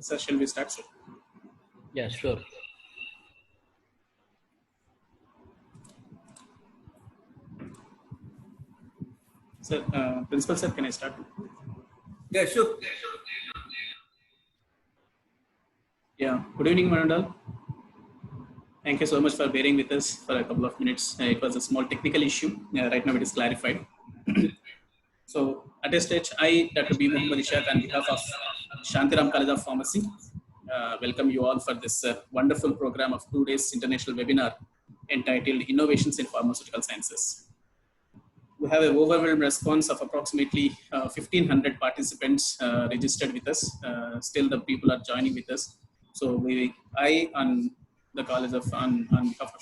Sir, shall we start, sir? Yeah, sure. Sir, Principal sir, can I start? Yeah, sure. Yeah. Good evening, Manandal. Thank you so much for bearing with us for a couple of minutes. It was a small technical issue. Right now it is clarified. So at this stage, I, Dr. B. Muhammad Ishaq, on behalf of Shantiram College of Pharmacy, welcome you all for this wonderful program of 2 days international webinar entitled Innovations in Pharmaceutical Sciences. We have an overwhelming response of approximately 1,500 participants registered with us. Still, the people are joining with us. So I, on behalf of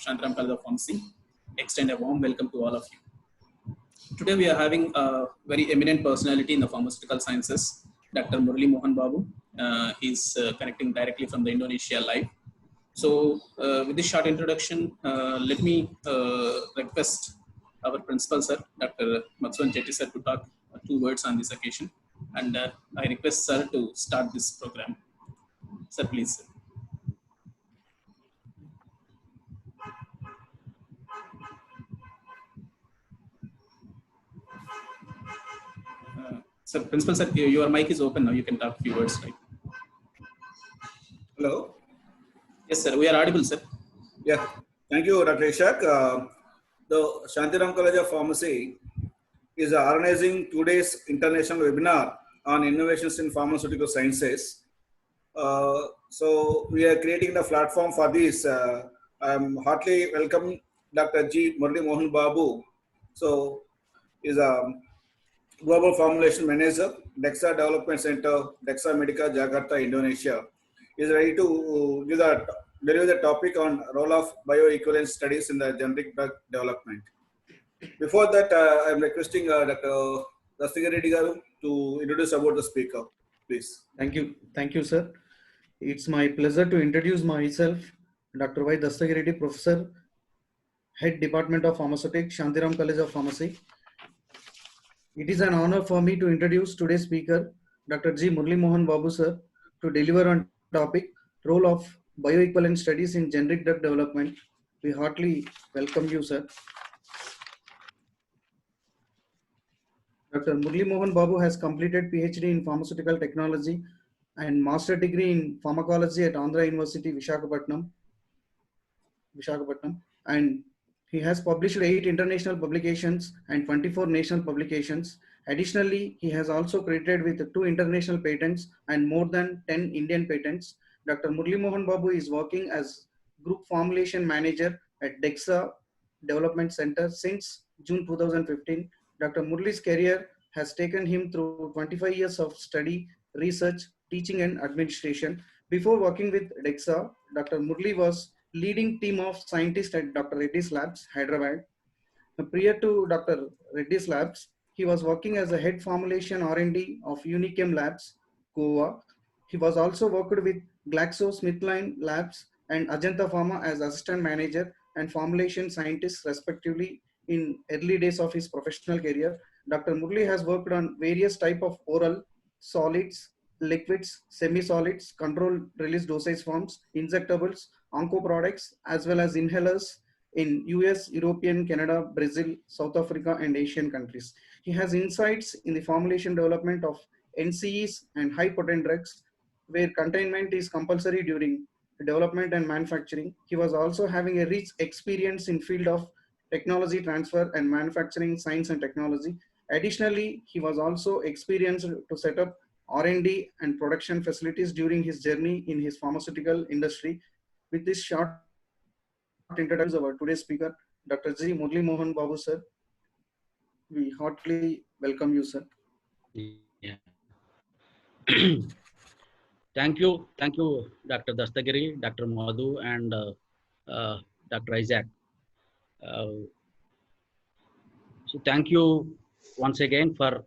Shantaram College of Pharmacy, extend a warm welcome to all of you. Today, we are having a very eminent personality in the pharmaceutical sciences, Dr. Murali Mohan Babu. He's connecting directly from the Indonesia live. So, with this short introduction, let me request our principal, sir, Dr. Matsuan Chetty, sir, to talk 2 words on this occasion. And I request sir to start this program. Sir, please. Sir. Sir, principal, sir, your mic is open now. You can talk a few words, right? Hello. Yes, sir. We are audible, sir. Yeah. Thank you, Dr. Ishaq. The Shantiram College of Pharmacy is organizing 2 days international webinar on innovations in pharmaceutical sciences. So we are creating the platform for this. I'm heartily welcome Dr. G. Murali Mohan Babu. So is a Global Formulation Manager, DEXA Development Center, DEXA Medica, Jakarta, Indonesia. Is ready to deliver the topic on role of bioequivalence studies in the generic drug development. Before that, I'm requesting Dr. Dastagiri Reddy garu to introduce about the speaker, please. Thank you, sir. It's my pleasure to introduce myself, Dr. Y. Dastagiri Reddy, Professor, Head Department of Pharmaceutics, Shantiram College of Pharmacy. It is an honor for me to introduce today's speaker, Dr. G. Murali Mohan Babu, sir, to deliver on topic role of bioequivalent studies in generic drug development. We heartily welcome you, sir. Dr. Murali Mohan Babu has completed PhD in pharmaceutical technology and master degree in pharmacology at Andhra University, Visakhapatnam, and he has published 8 international publications and 24 national publications. Additionally, he has also credited with 2 international patents and more than 10 Indian patents. Dr. Murali Mohan Babu is working as Group Formulation Manager at DEXA Development Center since June 2015. Dr. Murali's career has taken him through 25 years of study, research, teaching and administration. Before working with DEXA, Dr. Murali was leading team of scientists at Dr. Reddy's Labs, Hyderabad. Prior to Dr. Reddy's Labs, he was working as a head formulation R&D of Unichem Labs, Goa. He was also worked with GlaxoSmithKline Labs and Ajanta Pharma as assistant manager and formulation scientist respectively in early days of his professional career. Dr. Murali has worked on various types of oral, solids, liquids, semi-solids, controlled release dosage forms, injectables, onco products, as well as inhalers in US, European, Canada, Brazil, South Africa, and Asian countries. He has insights in the formulation development of NCEs and high potent drugs, where containment is compulsory during development and manufacturing. He was also having a rich experience in field of technology transfer and manufacturing science and technology. Additionally, he was also experienced to set up R&D and production facilities during his journey in his pharmaceutical industry. With this short introduction, our today's speaker, Dr. G. Murali Mohan Babu, sir. We heartily welcome you, sir. Yeah. Thank you, Dr. Dastagiri, Dr. Madhu, and Dr. Isaac. So thank you once again for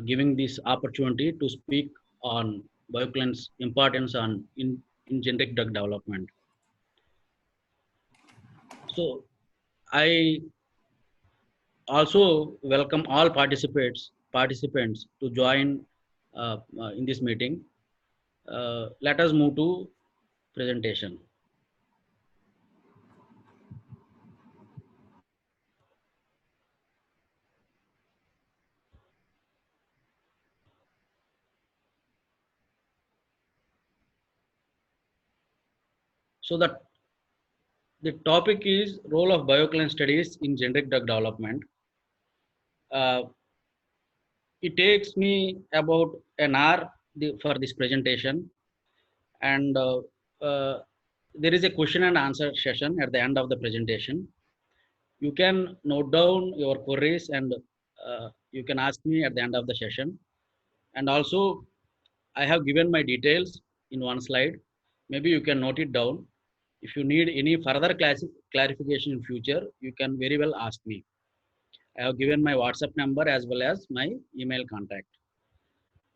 giving this opportunity to speak on bioequivalence importance in generic drug development. So I also welcome all participants to join in this meeting. Let us move to presentation. So the topic is role of bioequivalence studies in generic drug development. It takes me about an hour for this presentation, and there is a question and answer session at the end of the presentation. You can note down your queries and you can ask me at the end of the session. And also, I have given my details in one slide. Maybe you can note it down. If you need any further clarification in future, you can very well ask me. I have given my WhatsApp number as well as my email contact.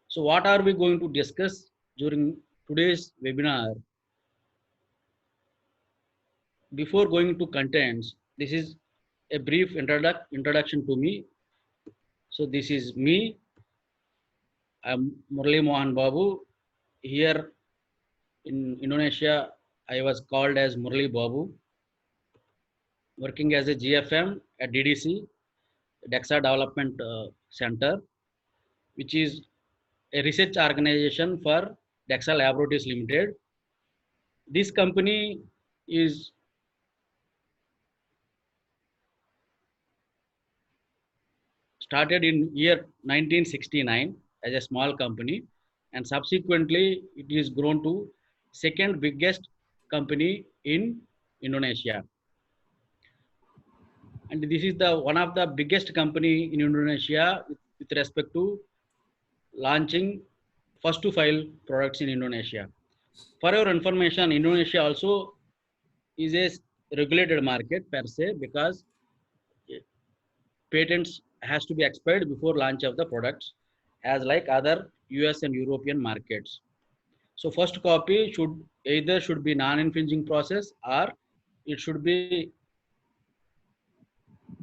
So what are we going to discuss during today's webinar? Before going to contents, this is a brief introduction to me. So this is me. I'm Murali Mohan Babu. Here in Indonesia, I was called as Murali Babu, working as a GFM at DDC, DEXA Development Center, which is a research organization for DEXA Laboratories Limited. This company is started in year 1969 as a small company, and subsequently it is grown to second biggest company in Indonesia. And this is the one of the biggest company in Indonesia with respect to launching first to file products in Indonesia. For your information, Indonesia also is a regulated market per se, because patents has to be expired before launch of the products, as like other US and European markets. So first copy should be non-infringing process, or it should be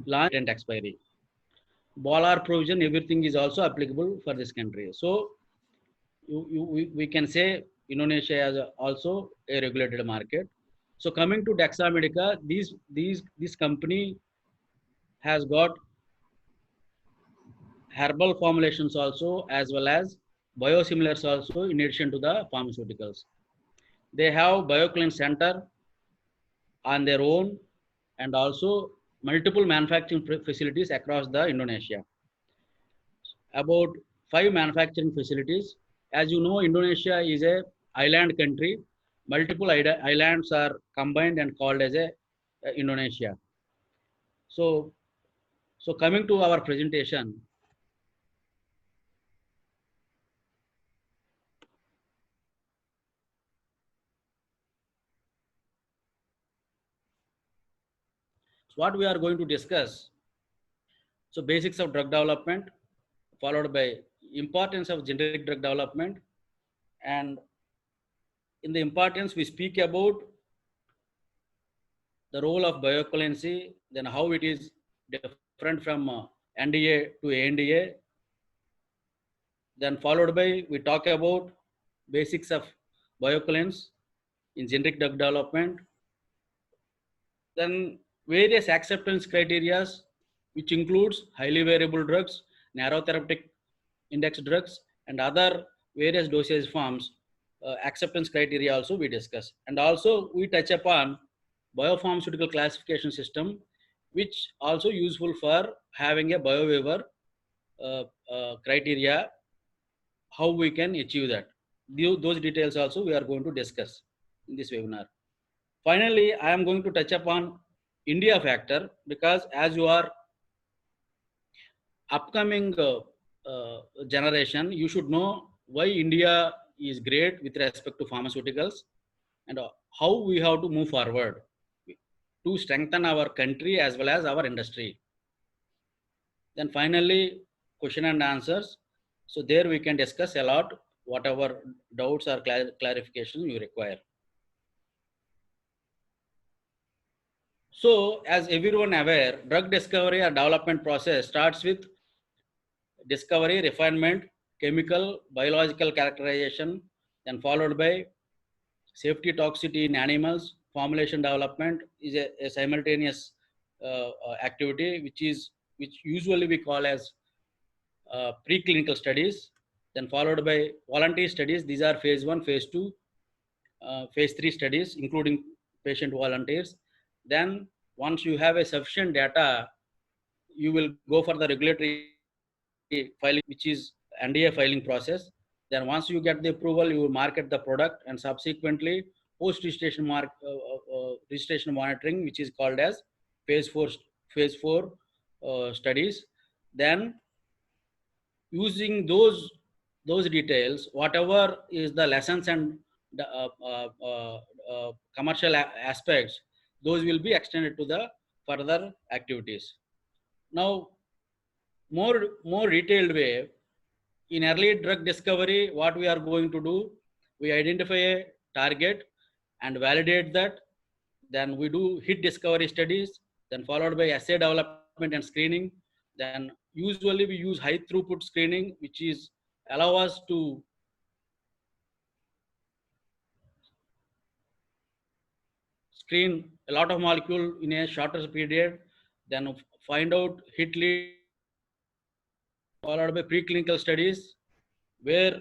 launch and expiry. BALR provision, everything is also applicable for this country. So we can say Indonesia is also a regulated market. So coming to Dexa Medica, this company has got herbal formulations also, as well as biosimilars also, in addition to the pharmaceuticals. They have bioequivalence center on their own, and also multiple manufacturing facilities across the Indonesia. About 5 manufacturing facilities. As you know, Indonesia is a island country. Multiple islands are combined and called as a Indonesia. So coming to our presentation. So what we are going to discuss. So basics of drug development, followed by importance of generic drug development, and in the importance we speak about the role of bioequivalency, then how it is different from NDA to ANDA. Then followed by we talk about basics of bioequivalence in generic drug development. Then various acceptance criteria, which includes highly variable drugs, narrow therapeutic index drugs, and other various dosage forms. Acceptance criteria also we discuss. And also we touch upon biopharmaceutical classification system, which also useful for having a biowaiver criteria, how we can achieve that. Those details also we are going to discuss in this webinar. Finally, I am going to touch upon India factor, because as you are upcoming generation, you should know why India is great with respect to pharmaceuticals, and how we have to move forward to strengthen our country as well as our industry. Then finally, question and answers. So there we can discuss a lot, whatever doubts or clarification you require. So as everyone aware, drug discovery or development process starts with discovery, refinement, chemical, biological characterization, then followed by safety toxicity in animals. Formulation development is a simultaneous activity, which usually we call as preclinical studies. Then followed by volunteer studies. These are phase 1, phase 2, phase 3 studies, including patient volunteers. Then once you have a sufficient data, you will go for the regulatory filing, which is NDA filing process. Then once you get the approval, you will market the product, and subsequently post-registration registration monitoring, which is called as phase 4 studies. Then using those details, whatever is the lessons and the commercial aspects, those will be extended to the further activities. Now, more detailed way, in early drug discovery, what we are going to do, we identify a target and validate that. Then we do hit discovery studies, then followed by assay development and screening. Then usually we use high throughput screening, which is allow us to screen a lot of molecule in a shorter period, then find out hit lead, followed by preclinical studies, where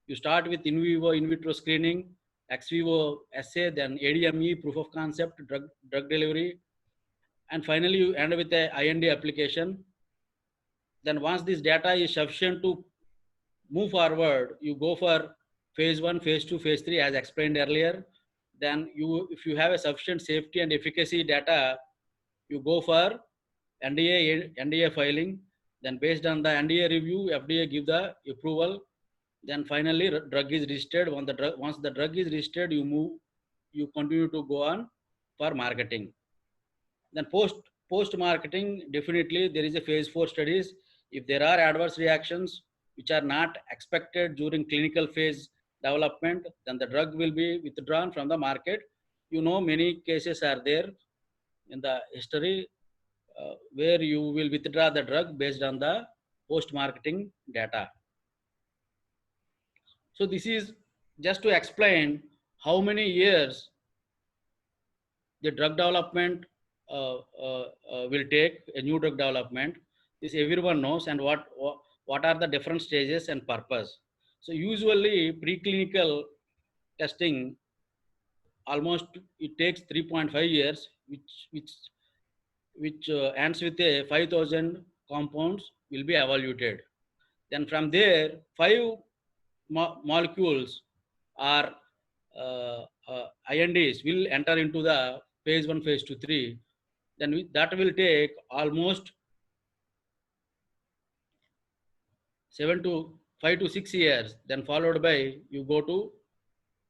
you start with in vivo, in vitro screening, ex vivo assay, then ADME, proof of concept, drug delivery, and finally you end with a IND application. Then once this data is sufficient to move forward, you go for phase 1, phase 2, phase 3, as explained earlier. Then if you have a sufficient safety and efficacy data, you go for NDA filing. Then based on the NDA review, FDA give the approval. Then finally drug is registered. Once the drug is registered, you continue to go on for marketing. Then post marketing, definitely there is a phase 4 studies. If there are adverse reactions which are not expected during clinical phase development, then the drug will be withdrawn from the market. You know, many cases are there in the history where you will withdraw the drug based on the post marketing data. So this is just to explain how many years the drug development will take, a new drug development. This everyone knows, and what are the different stages and purpose. So usually preclinical testing, almost it takes 3.5 years, which ends with a 5,000 compounds will be evaluated. Then from there, 5 molecules or INDs will enter into the phase 1, phase 2, 3. Then that will take almost 5 to 6 years. Then followed by you go to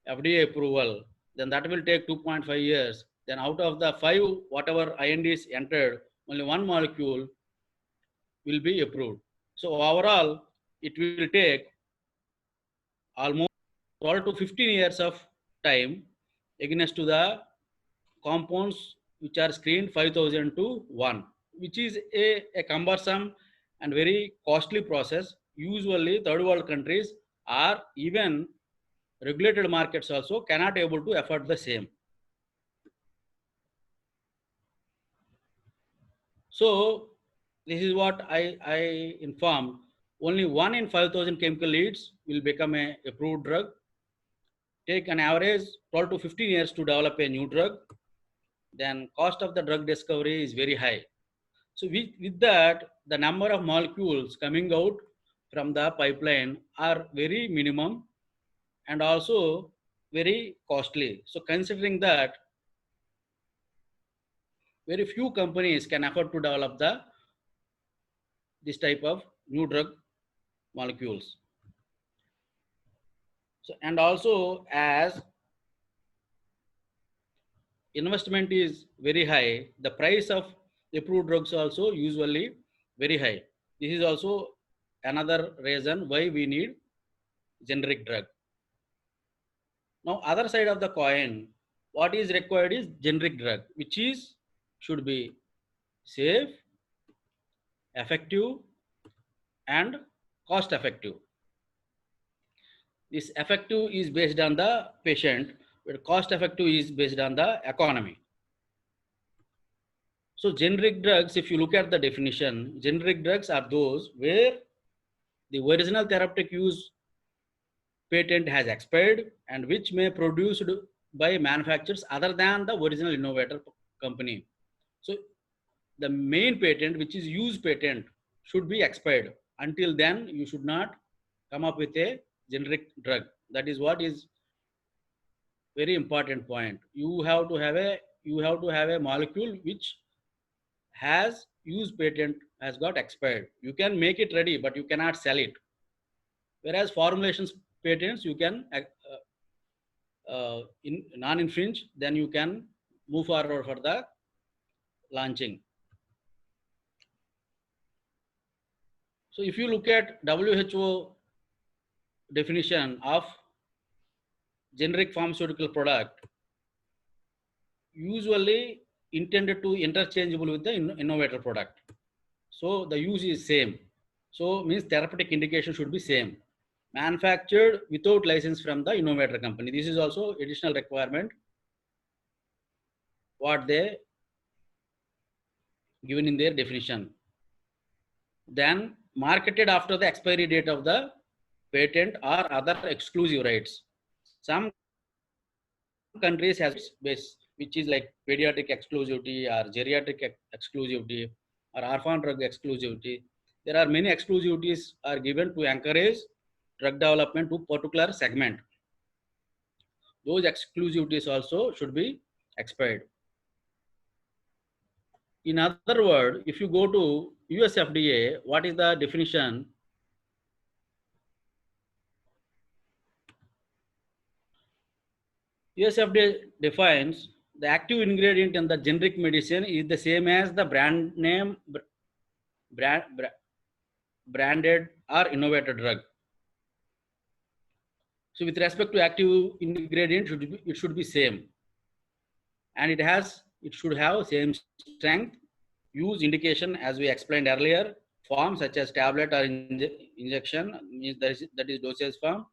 FDA approval. Then that will take 2.5 years. Then out of the 5, whatever INDs entered, only 1 molecule will be approved. So overall, it will take almost 12 to 15 years of time against to the compounds which are screened 5,000 to 1, which is a cumbersome and very costly process. Usually third world countries or even regulated markets also cannot able to afford the same. So this is what I informed. Only 1 in 5,000 chemical leads will become a approved drug. Take an average 12 to 15 years to develop a new drug. Then cost of the drug discovery is very high. So with that, the number of molecules coming out from the pipeline are very minimum and also very costly. So considering that, very few companies can afford to develop this type of new drug molecules. So, and also as investment is very high, the price of approved drugs also usually very high. This is also another reason why we need generic drug. Now, other side of the coin, what is required is generic drug, which should be safe, effective, and cost effective. This effective is based on the patient, but cost effective is based on the economy. So generic drugs, if you look at the definition, generic drugs are those where the original therapeutic use patent has expired and which may produced by manufacturers other than the original innovator company. So the main patent, which is use patent, should be expired. Until then, you should not come up with a generic drug. That is what is very important point. You have to have a molecule which has use patent has got expired. You can make it ready, but you cannot sell it. Whereas formulations patents you can non-infringe, then you can move forward for the launching. So if you look at WHO definition of generic pharmaceutical product, usually intended to interchangeable with the innovator product. So the use is same. So means therapeutic indication should be same. Manufactured without license from the innovator company. This is also additional requirement what they given in their definition. Then marketed after the expiry date of the patent or other exclusive rights. Some countries has base which is like pediatric exclusivity or geriatric exclusivity or orphan drug exclusivity. There are many exclusivities are given to encourage drug development to particular segment. Those exclusivities also should be expired. In other words, if you go to US FDA, what is the definition? US FDA defines the active ingredient in the generic medicine is the same as the brand name, branded or innovator drug. So with respect to active ingredient, it should be same, and it should have same strength, use indication as we explained earlier, form such as tablet or injection, means that is dosage form.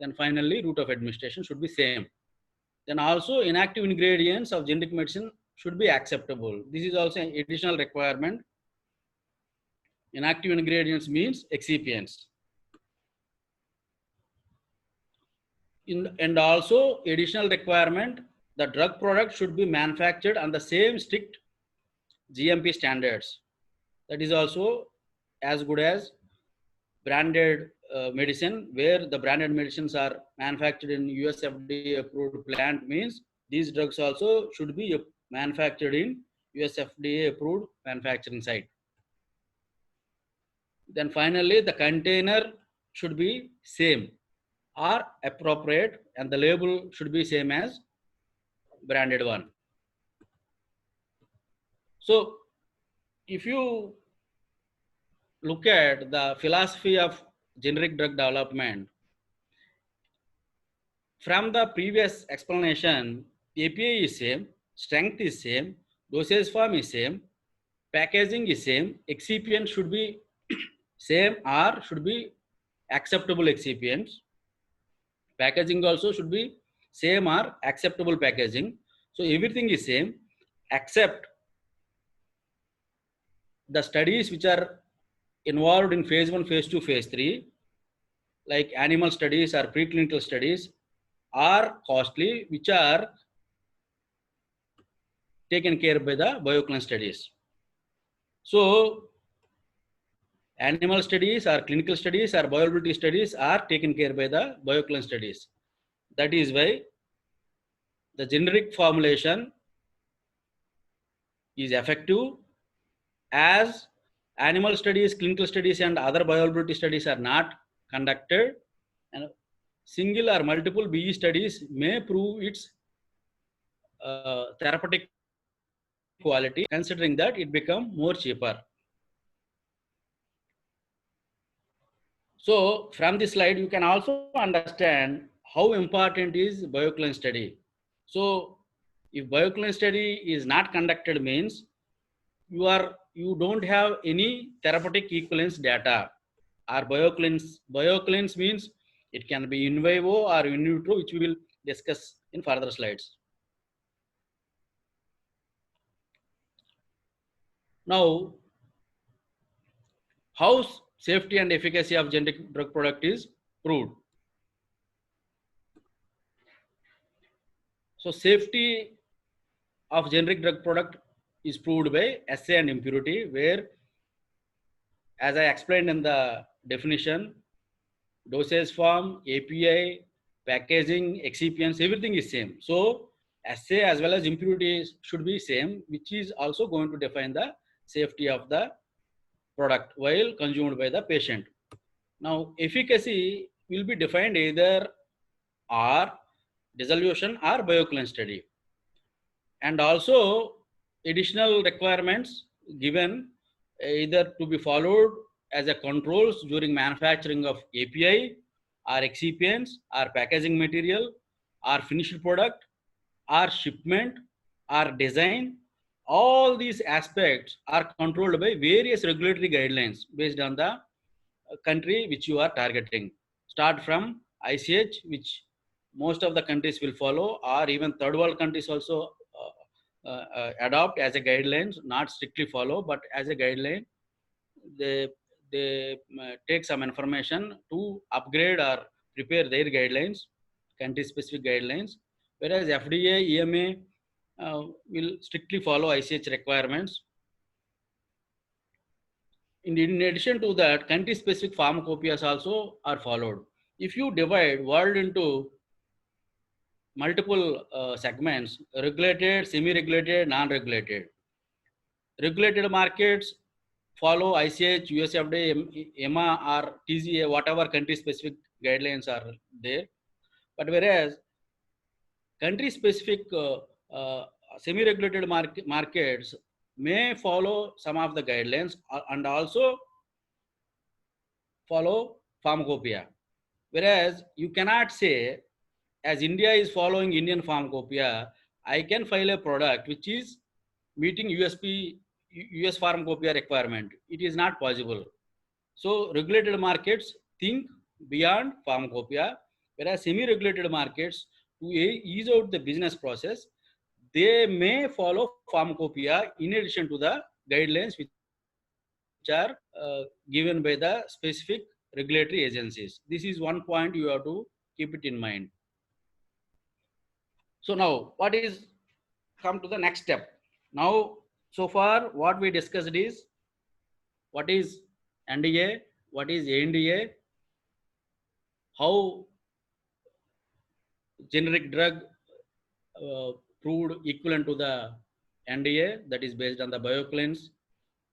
Then finally, route of administration should be same. Then also inactive ingredients of generic medicine should be acceptable. This is also an additional requirement. Inactive ingredients means excipients. And also additional requirement, the drug product should be manufactured on the same strict GMP standards. That is also as good as branded medicine, where the branded medicines are manufactured in US FDA approved plant, means these drugs also should be manufactured in US FDA approved manufacturing site. Then finally, the container should be same or appropriate, and the label should be same as branded one. So if you look at the philosophy of generic drug development, from the previous explanation, API is same, strength is same, dosage form is same, packaging is same, excipient should be same or should be acceptable excipients. Packaging also should be same or acceptable packaging. So everything is same except the studies which are involved in phase 1, phase 2, phase 3, like animal studies or preclinical studies, are costly, which are taken care by the bioequivalence studies. So animal studies or clinical studies or bioavailability studies are taken care by the bioequivalence studies. That is why the generic formulation is effective, as animal studies, clinical studies and other bioavailability studies are not conducted, and single or multiple BE studies may prove its therapeutic quality, considering that it become more cheaper. So from this slide, you can also understand how important is bioequivalence study. So if bioequivalence study is not conducted, means you don't have any therapeutic equivalence data. Or bioequivalence means It can be in vivo or in vitro, which we will discuss in further slides. Now, how safety and efficacy of generic drug product is proved? So safety of generic drug product is proved by assay and impurity, where, as I explained in the definition, dosage form, API, packaging, excipients, everything is same. So assay as well as impurities should be same, which is also going to define the safety of the product while consumed by the patient. Now, efficacy will be defined either or dissolution or bioequivalence study. And also additional requirements given either to be followed as a controls during manufacturing of API or excipients or packaging material or finished product or shipment or design. All these aspects are controlled by various regulatory guidelines based on the country which you are targeting. Start from ICH, which most of the countries will follow, or even third world countries also adopt as a guidelines, not strictly follow, but as a guideline. They take some information to upgrade or prepare their guidelines, country specific guidelines, whereas FDA, EMA will strictly follow ICH requirements. In addition to that, country specific pharmacopoeias also are followed. If you divide world into multiple segments, regulated, semi-regulated, non-regulated. Regulated markets follow ICH, USFDA, EMA or TGA, whatever country specific guidelines are there. But whereas country specific semi-regulated markets may follow some of the guidelines and also follow pharmacopoeia. Whereas you cannot say, as India is following Indian pharmacopoeia, I can file a product which is meeting US pharmacopoeia requirement. It is not possible. So regulated markets think beyond pharmacopoeia, whereas semi-regulated markets, to ease out the business process, they may follow pharmacopoeia in addition to the guidelines which are given by the specific regulatory agencies. This is one point you have to keep it in mind. So now, what is come to the next step? Now, so far, what we discussed is what is NDA, what is ANDA, how generic drug proved equivalent to the NDA, that is based on the bioequivalence.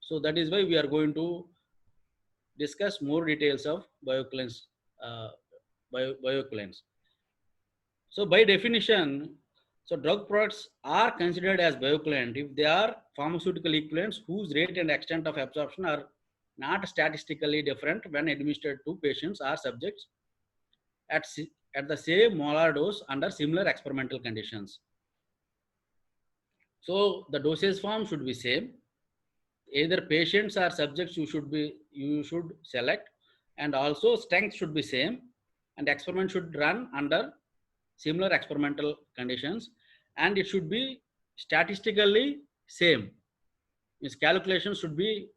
So that is why we are going to discuss more details of bioequivalence. Bioequivalence. So by definition, so drug products are considered as bioequivalent if they are pharmaceutical equivalents whose rate and extent of absorption are not statistically different when administered to patients or subjects at the same molar dose under similar experimental conditions. So the dosage form should be same. Either patients or subjects you should select, and also strength should be same, and experiment should run under similar experimental conditions, and it should be statistically same. Its calculations should be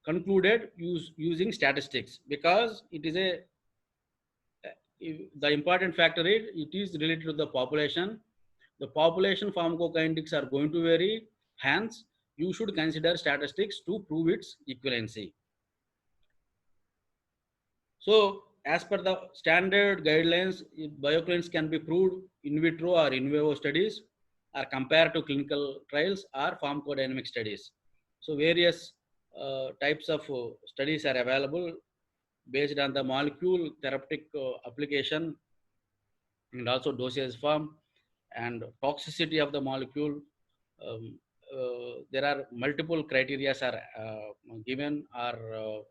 concluded using statistics, because it is the important factor is it is related to the population. The population pharmacokinetics are going to vary, hence you should consider statistics to prove its equivalency. So as per the standard guidelines, bioequivalence can be proved in vitro or in vivo studies, or compared to clinical trials or pharmacodynamic studies. So various types of studies are available based on the molecule, therapeutic application, and also dosage form and toxicity of the molecule. There are multiple criteria are given or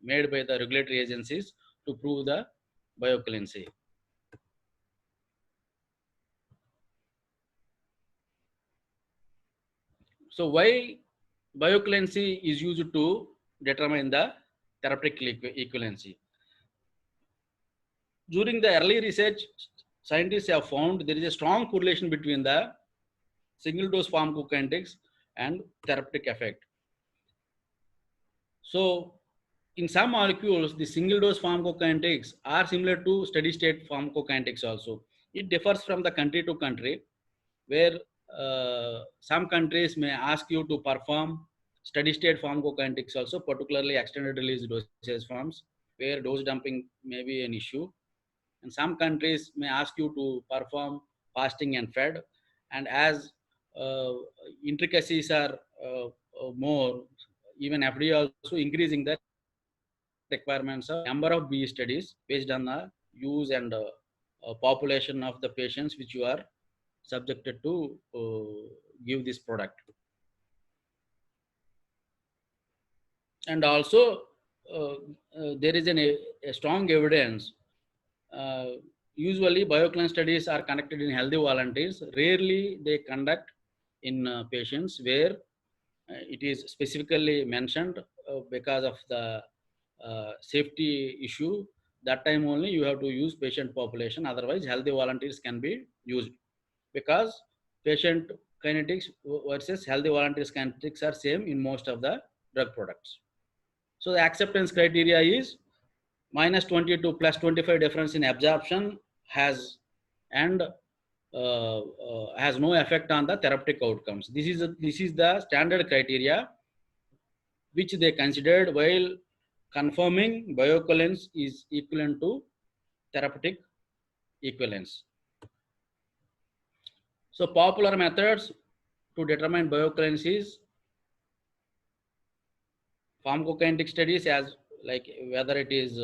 made by the regulatory agencies to prove the bioequivalency. So why bioequivalency is used to determine the therapeutic equivalency? during the early research, scientists have found there is a strong correlation between the single dose pharmacokinetics and therapeutic effect. So in some molecules, the single dose pharmacokinetics are similar to steady state pharmacokinetics also. It differs from the country to country, where some countries may ask you to perform steady state pharmacokinetics also, particularly extended release dosage forms, where dose dumping may be an issue. And some countries may ask you to perform fasting and fed. And as uh, intricacies are more, even FDA also increasing the requirements of number of BE studies based on the use and population of the patients which you are subjected to give this product. And also there is a strong evidence. Usually bioequivalence studies are conducted in healthy volunteers. Rarely they conduct in patients, where it is specifically mentioned because of the safety issue. That time only you have to use patient population, otherwise healthy volunteers can be used, because patient kinetics versus healthy volunteers kinetics are same in most of the drug products. So the acceptance criteria is -20 to +25 difference in absorption has and has no effect on the therapeutic outcomes. This is the standard criteria which they considered while confirming bioequivalence is equivalent to therapeutic equivalence. So popular methods to determine bioequivalence is pharmacokinetic studies, as like whether it is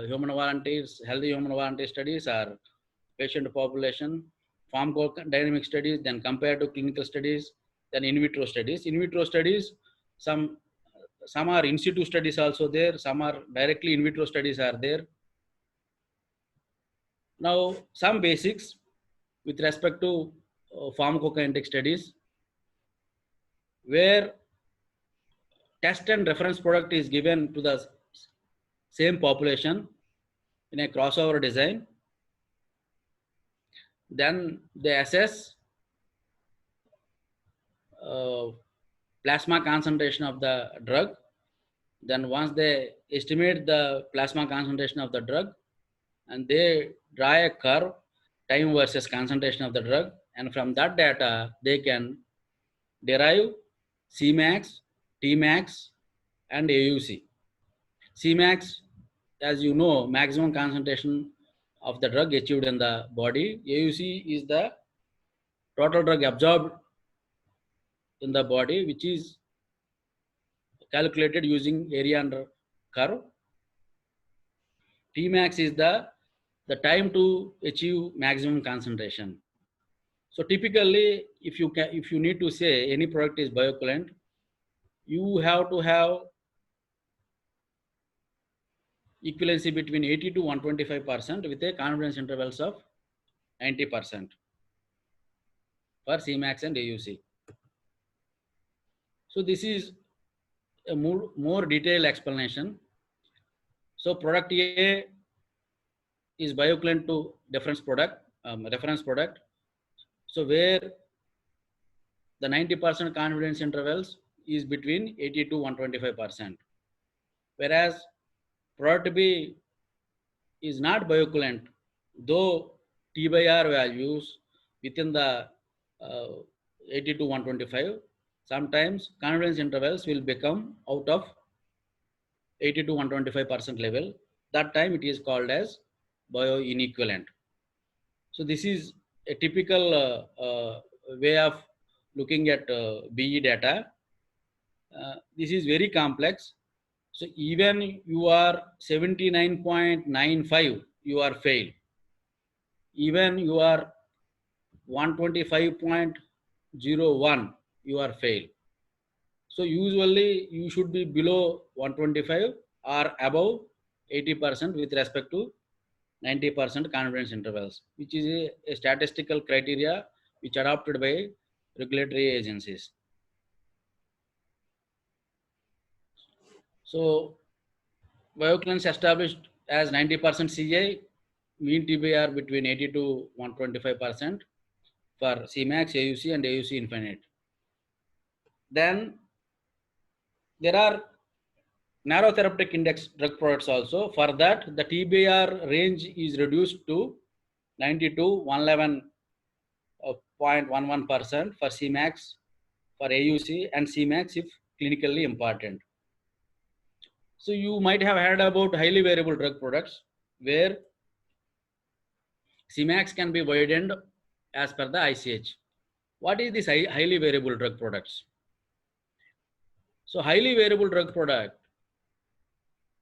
human volunteers, healthy human volunteer studies, or patient population, pharmacodynamic studies, then compared to clinical studies, then in vitro studies. In vitro studies, some are in situ studies also there, some are directly in vitro studies are there. Now some basics with respect to pharmacokinetic studies, where test and reference product is given to the same population in a crossover design. Then they assess plasma concentration of the drug. Then once they estimate the plasma concentration of the drug, and they draw a curve, time versus concentration of the drug, and from that data they can derive Cmax, Tmax, and AUC. Cmax, as you know, maximum concentration of the drug achieved in the body. AUC is the total drug absorbed in the body, which is calculated using area under curve. Tmax is the time to achieve maximum concentration. So typically, if you need to say any product is bioequivalent, you have to have equivalency between 80 to 125% with a confidence intervals of 90% for Cmax and AUC. So this is a more detailed explanation. So product A is bioequivalent to reference product. So where the 90% confidence intervals is between 80 to 125%. Whereas product B is not bioequivalent, though T by R values within the 80 to 125, sometimes confidence intervals will become out of 80 to 125% level. That time it is called as bioinequivalent. So this is a typical way of looking at BE data. This is very complex. So even you are 79.95, you are fail. Even you are 125.01, you are fail. So usually you should be below 125 or above 80% with respect to 90% confidence intervals, which is a statistical criteria which adopted by regulatory agencies. So bioequivalence established as 90% CA mean TBR between 80 to 125% for Cmax, AUC, and AUC infinite. Then there are narrow therapeutic index drug products also. For that, the TBR range is reduced to 90 to 111.11% for Cmax, for AUC, and Cmax if clinically important. So you might have heard about highly variable drug products where Cmax can be widened as per the ICH. What is this highly variable drug products? So highly variable drug product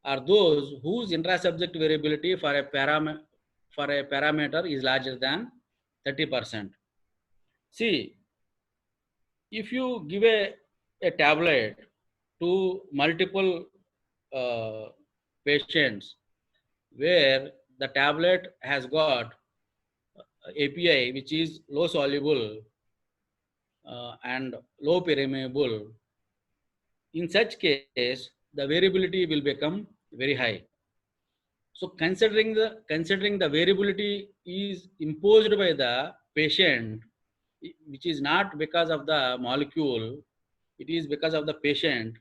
are those whose intrasubject variability for a parameter is larger than 30%. See, if you give a tablet to multiple patients where the tablet has got API which is low soluble and low permeable, in such case the variability will become very high. So considering the variability is imposed by the patient, which is not because of the molecule, it is because of the patient,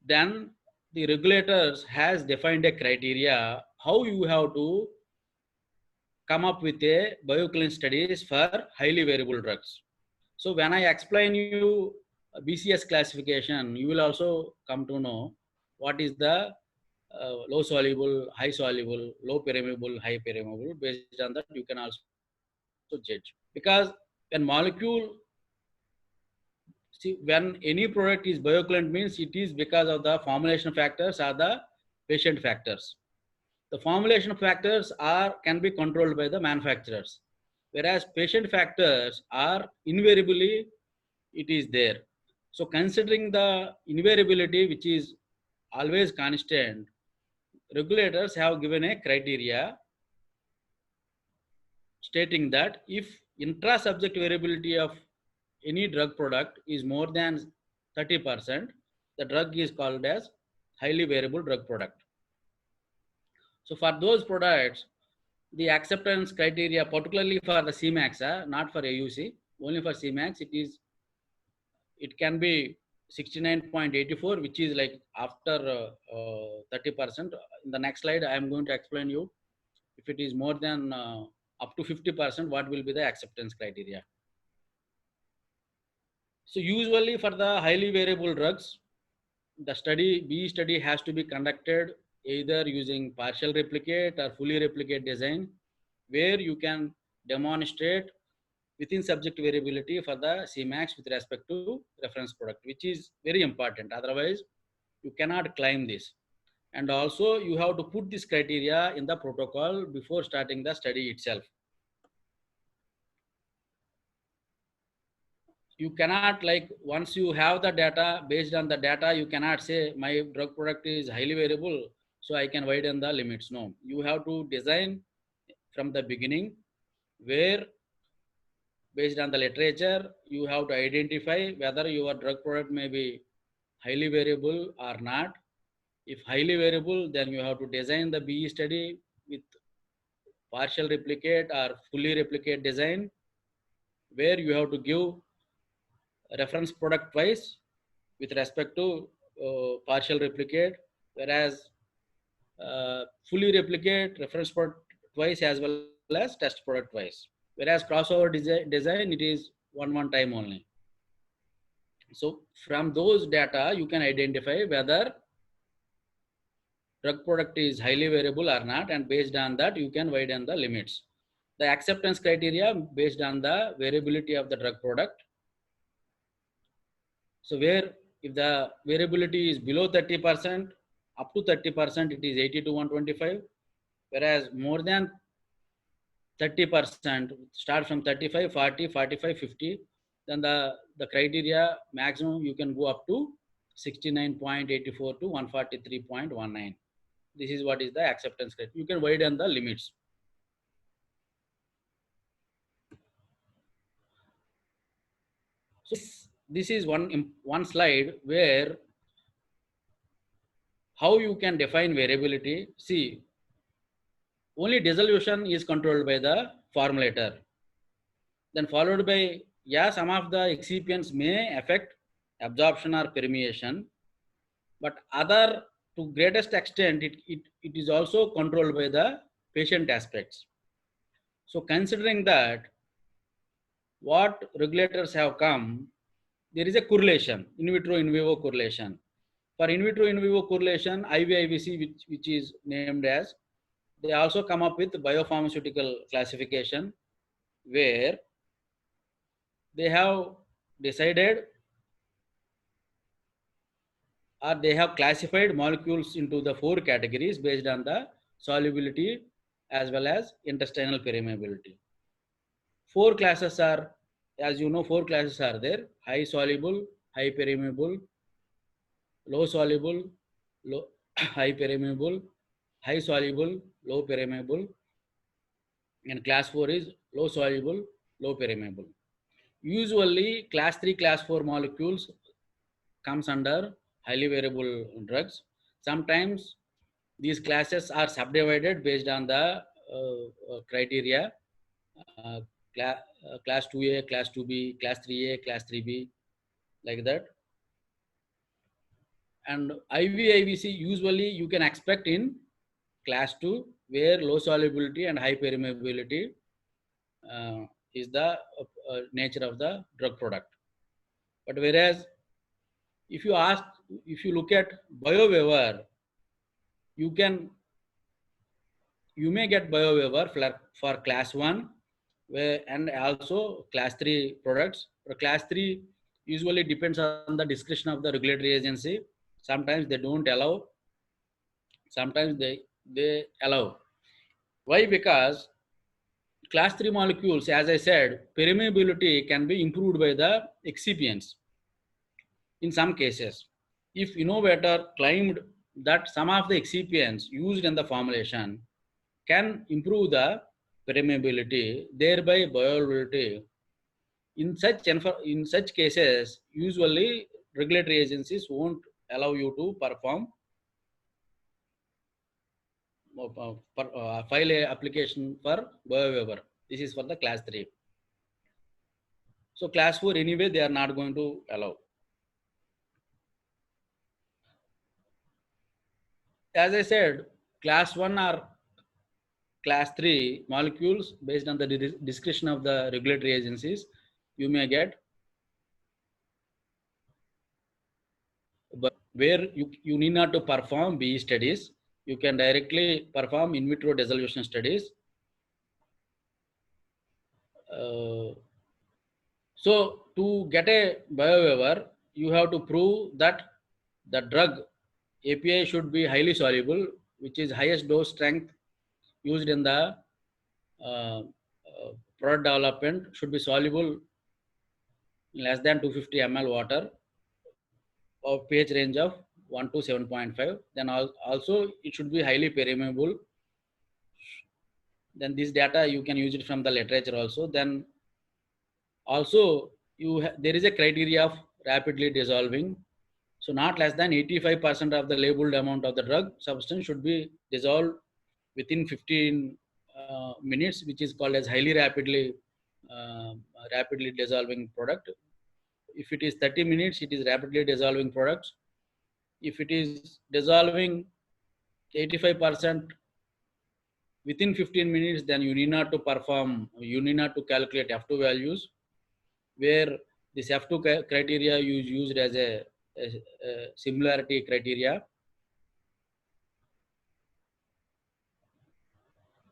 then the regulators has defined a criteria how you have to come up with a bioequivalence studies for highly variable drugs. So when I explain you BCS classification, you will also come to know what is the low soluble, high soluble, low permeable, high permeable. Based on that, you can also judge. Because when molecule, see, when any product is bioequivalent means it is because of the formulation factors or the patient factors. The formulation factors can be controlled by the manufacturers, whereas patient factors are invariably it is there. So considering the invariability which is always constant, regulators have given a criteria stating that if intra-subject variability of any drug product is more than 30%, the drug is called as highly variable drug product. So for those products, the acceptance criteria, particularly for the Cmax, not for AUC, only for Cmax, it can be 69.84, which is like after 30%. In the next slide, I am going to explain you if it is more than up to 50%, what will be the acceptance criteria. So usually for the highly variable drugs, the BE study has to be conducted either using partial replicate or fully replicate design, where you can demonstrate within subject variability for the Cmax with respect to reference product, which is very important. Otherwise, you cannot claim this. And also you have to put this criteria in the protocol before starting the study itself. You cannot, like, once you have the data, based on the data, you cannot say my drug product is highly variable, so I can widen the limits. No, you have to design from the beginning, where based on the literature, you have to identify whether your drug product may be highly variable or not. If highly variable, then you have to design the BE study with partial replicate or fully replicate design, where you have to give reference product twice with respect to partial replicate, whereas fully replicate reference product twice as well as test product twice. Whereas crossover design, it is one time only. So from those data, you can identify whether drug product is highly variable or not, and based on that, you can widen the limits. The acceptance criteria based on the variability of the drug product. So where if the variability is below 30%, up to 30%, it is 80 to 125, whereas more than 30%, start from 35, 40, 45, 50, then the criteria maximum you can go up to 69.84 to 143.19. This is what is the acceptance criteria. You can widen the limits. So this is one slide where how you can define variability. See, only dissolution is controlled by the formulator. Then followed by, yeah, some of the excipients may affect absorption or permeation, but other, to greatest extent, it is also controlled by the patient aspects. So considering that, what regulators have come, there is a correlation, in vitro in vivo correlation. For in vitro in vivo correlation, IVIVC, which is named as, they also come up with biopharmaceutical classification, where they have decided, or they have classified molecules into the 4 categories based on the solubility as well as intestinal permeability. 4 classes are, as you know, 4 classes are there: high soluble, high permeable, low soluble, low high permeable, high soluble, low permeable, and class 4 is low soluble, low permeable. Usually class 3, class 4 molecules comes under highly variable drugs. Sometimes these classes are subdivided based on the criteria, uh, class 2A, class 2B, class 3A, class 3B, like that. And IVIVC usually you can expect in class 2, where low solubility and high permeability is the nature of the drug product. But whereas if you look at BioWaiver, you may get BioWaiver for class 1 and also class 3 products. For class 3 usually depends on the discretion of the regulatory agency. Sometimes they don't allow, sometimes they allow. Why? Because class 3 molecules, as I said, permeability can be improved by the excipients. In some cases, if innovator claimed that some of the excipients used in the formulation can improve the permeability, thereby bioavailability, in such cases, usually regulatory agencies won't allow you to perform file a application for BioWaiver. This is for the class 3. So class 4 anyway they are not going to allow. As I said, class 1 or class 3 molecules, based on the discretion of the regulatory agencies, you may get, but where you need not to perform BE studies, you can directly perform in vitro dissolution studies. So to get a BioWaiver, you have to prove that the drug API should be highly soluble, which is highest dose strength used in the product development should be soluble in less than 250 ml water of pH range of 1 to 7.5. Then also it should be highly permeable. Then this data you can use it from the literature also. Then also there is a criteria of rapidly dissolving. So not less than 85% of the labeled amount of the drug substance should be dissolved within 15 minutes, which is called as highly rapidly dissolving product. If it is 30 minutes, it is rapidly dissolving product. If it is dissolving 85% within 15 minutes, then you need not to calculate F2 values, where this F2 criteria is used as a similarity criteria.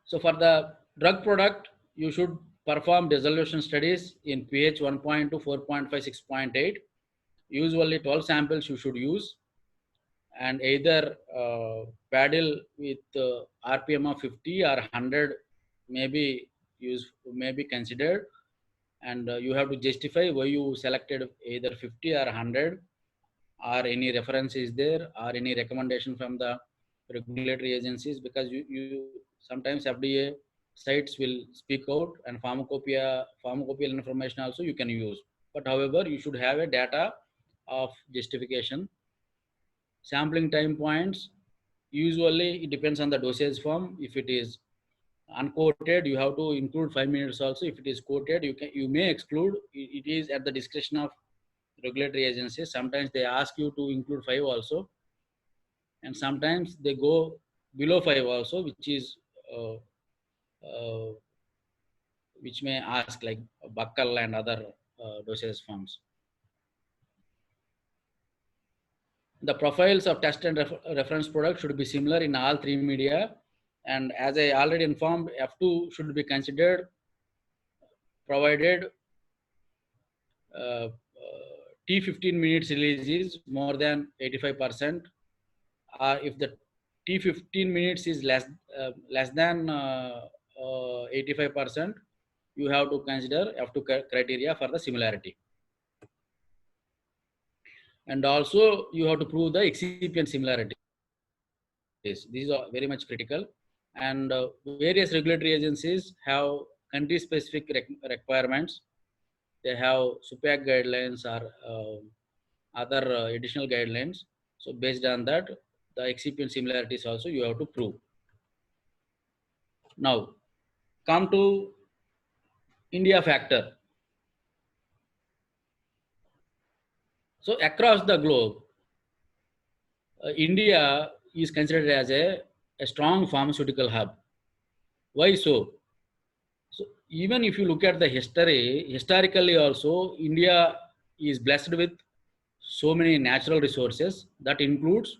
So for the drug product, you should perform dissolution studies in pH 1.2, 4.5, 6.8. Usually 12 samples you should use, and either paddle with RPM of 50 or 100 may be considered, and you have to justify why you selected either 50 or 100, or any reference is there, or any recommendation from the regulatory agencies, because you sometimes FDA sites will speak out, and pharmacopoeial information also you can use. But however, you should have a data of justification. Sampling time points, usually it depends on the dosage form. If it is unquoted, you have to include 5 minutes also. If it is quoted, you may exclude. It is at the discretion of regulatory agencies. Sometimes they ask you to include 5 also, and sometimes they go below 5 also, uh, uh, which may ask like buccal and other dosage forms. The profiles of test and reference product should be similar in all 3 media. And as I already informed, F2 should be considered provided T 15 minutes release is more than 85%. If the T 15 minutes is less than 85%, you have to consider F2 criteria for the similarity. And also you have to prove the excipient similarity. These are very much critical. And various regulatory agencies have country-specific requirements. They have SUPAC guidelines or other additional guidelines. So based on that, the excipient similarities also you have to prove. Now, come to India factor. So across the globe, India is considered as a strong pharmaceutical hub. Why so? So even if you look at the history, historically also, India is blessed with so many natural resources that includes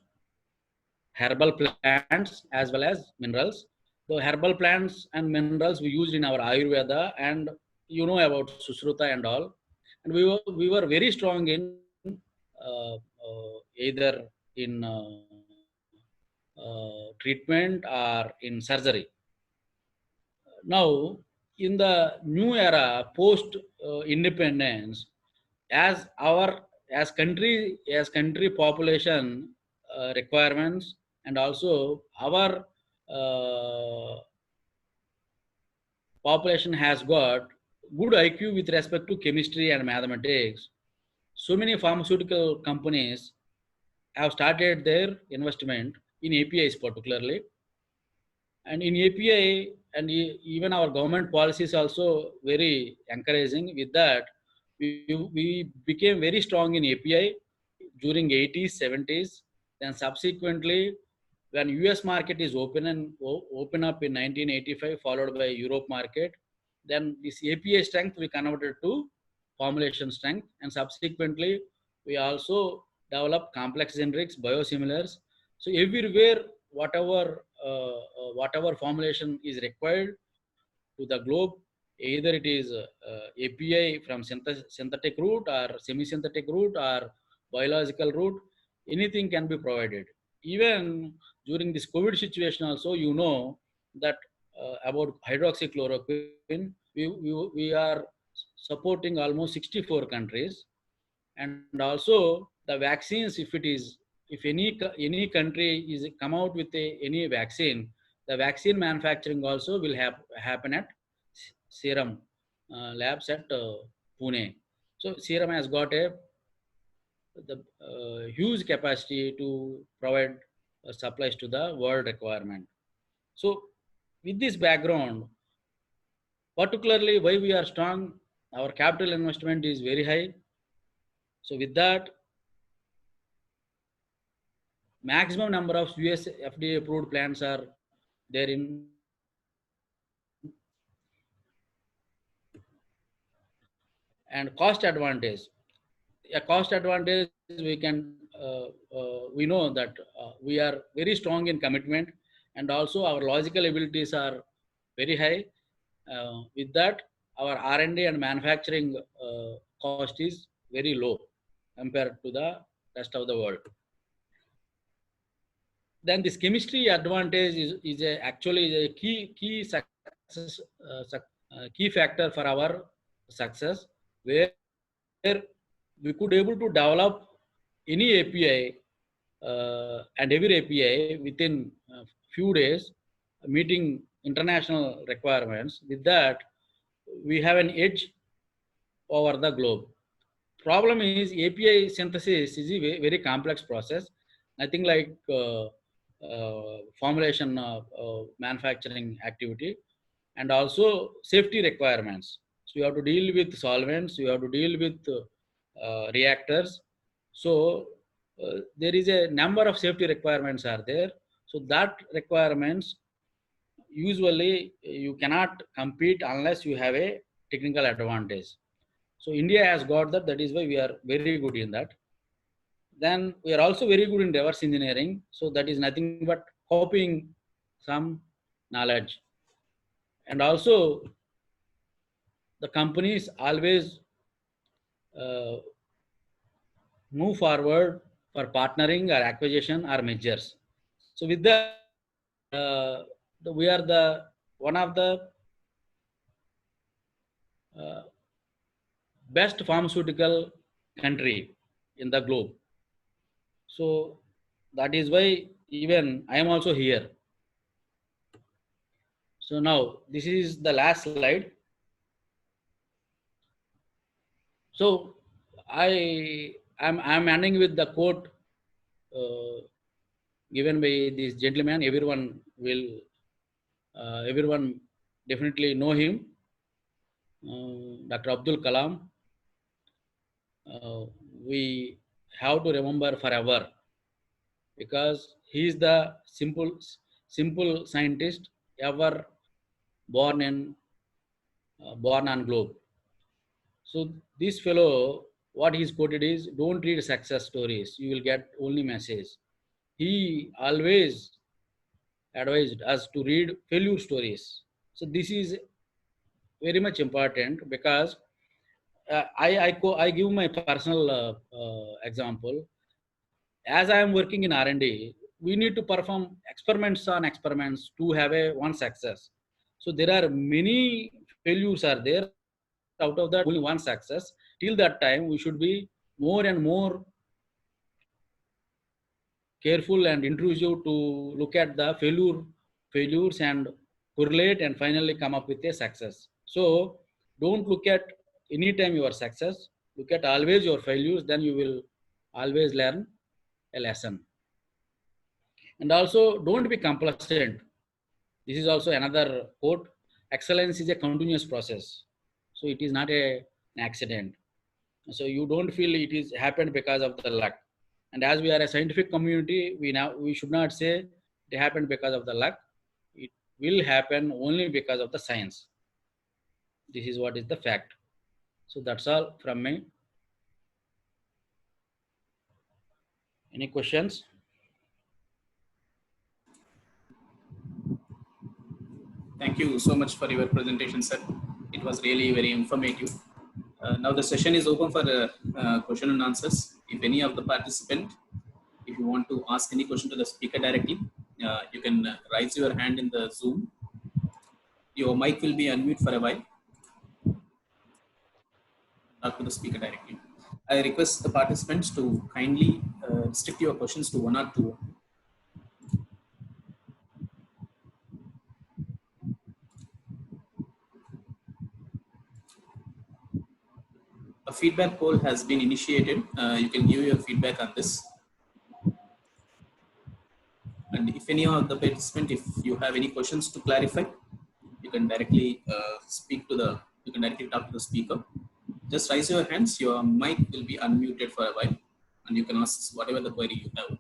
herbal plants as well as minerals. The herbal plants and minerals we used in our Ayurveda, and you know about Sushruta and all. And we were very strong in either in treatment or in surgery. Now, in the new era, post independence, as our as country population requirements, and also our uh, population has got good IQ with respect to chemistry and mathematics. So many pharmaceutical companies have started their investment in APIs particularly. And in API, and even our government policies also very encouraging. With that, we became very strong in API during 80s, 70s. Then subsequently, when US market is open up in 1985, followed by Europe market, then this API strength we converted to formulation strength, and subsequently we also developed complex generics, biosimilars. So everywhere, whatever formulation is required to the globe, either it is API from synthetic route or semi-synthetic route or biological route, anything can be provided. Even during this COVID situation also, you know that about hydroxychloroquine, we are supporting almost 64 countries. And also the vaccines, if any country is come out with any vaccine, the vaccine manufacturing also will happen at Serum labs at Pune. So Serum has got the huge capacity to provide supplies to the world requirement. So with this background, particularly why we are strong, our capital investment is very high. So with that, maximum number of US FDA approved plants are there in and cost advantage. A cost advantage we can we know that we are very strong in commitment, and also our logical abilities are very high. With that, our R&D and manufacturing cost is very low compared to the rest of the world. Then this chemistry advantage is actually a key success key factor for our success, where we could able to develop any API and every API within a few days, meeting international requirements. With that, we have an edge over the globe. Problem is API synthesis is a very complex process. Nothing like formulation manufacturing activity. and also safety requirements. So you have to deal with solvents, you have to deal with reactors. So there is a number of safety requirements are there. So that requirements usually you cannot compete unless you have a technical advantage. So India has got that. That is why we are very good in that. Then we are also very good in reverse engineering. So that is nothing but copying some knowledge. And also the companies always uh, move forward for partnering or acquisition or mergers. So with that, we are the one of the uh, best pharmaceutical country in the globe. So that is why even I am also here. So now this is the last slide. So I'm ending with the quote given by this gentleman. Everyone definitely know him, Dr. Abdul Kalam. Uh, we have to remember forever because he is the simple scientist ever born born on globe. So this fellow, what he's quoted is, don't read success stories, you will get only message. He always advised us to read failure stories. So this is very much important because I give my personal example. As I am working in R&D, we need to perform experiments on experiments to have a one success. So there are many failures are there. Out of that, only one success. Till that time, we should be more and more careful and intrusive to look at the failures and correlate and finally come up with a success. So don't look at any time your success. Look at always your failures. Then you will always learn a lesson. And also don't be complacent. This is also another quote. Excellence is a continuous process. So it is not an accident. So you don't feel it is happened because of the luck. And as we are a scientific community, we should not say it happened because of the luck. It will happen only because of the science. This is what is the fact. So that's all from me. Any questions? Thank you so much for your presentation, sir. It was really very informative. Now the session is open for question and answers. If any of the participant, if you want to ask any question to the speaker directly, you can raise your hand in the Zoom. Your mic will be unmute for a while. Talk to the speaker directly. I request the participants to kindly restrict your questions to one or two. A feedback poll has been initiated. You can give your feedback on this. And if any of the participants, if you have any questions to clarify, you can directly you can directly talk to the speaker. Just raise your hands, your mic will be unmuted for a while, and you can ask whatever the query you have.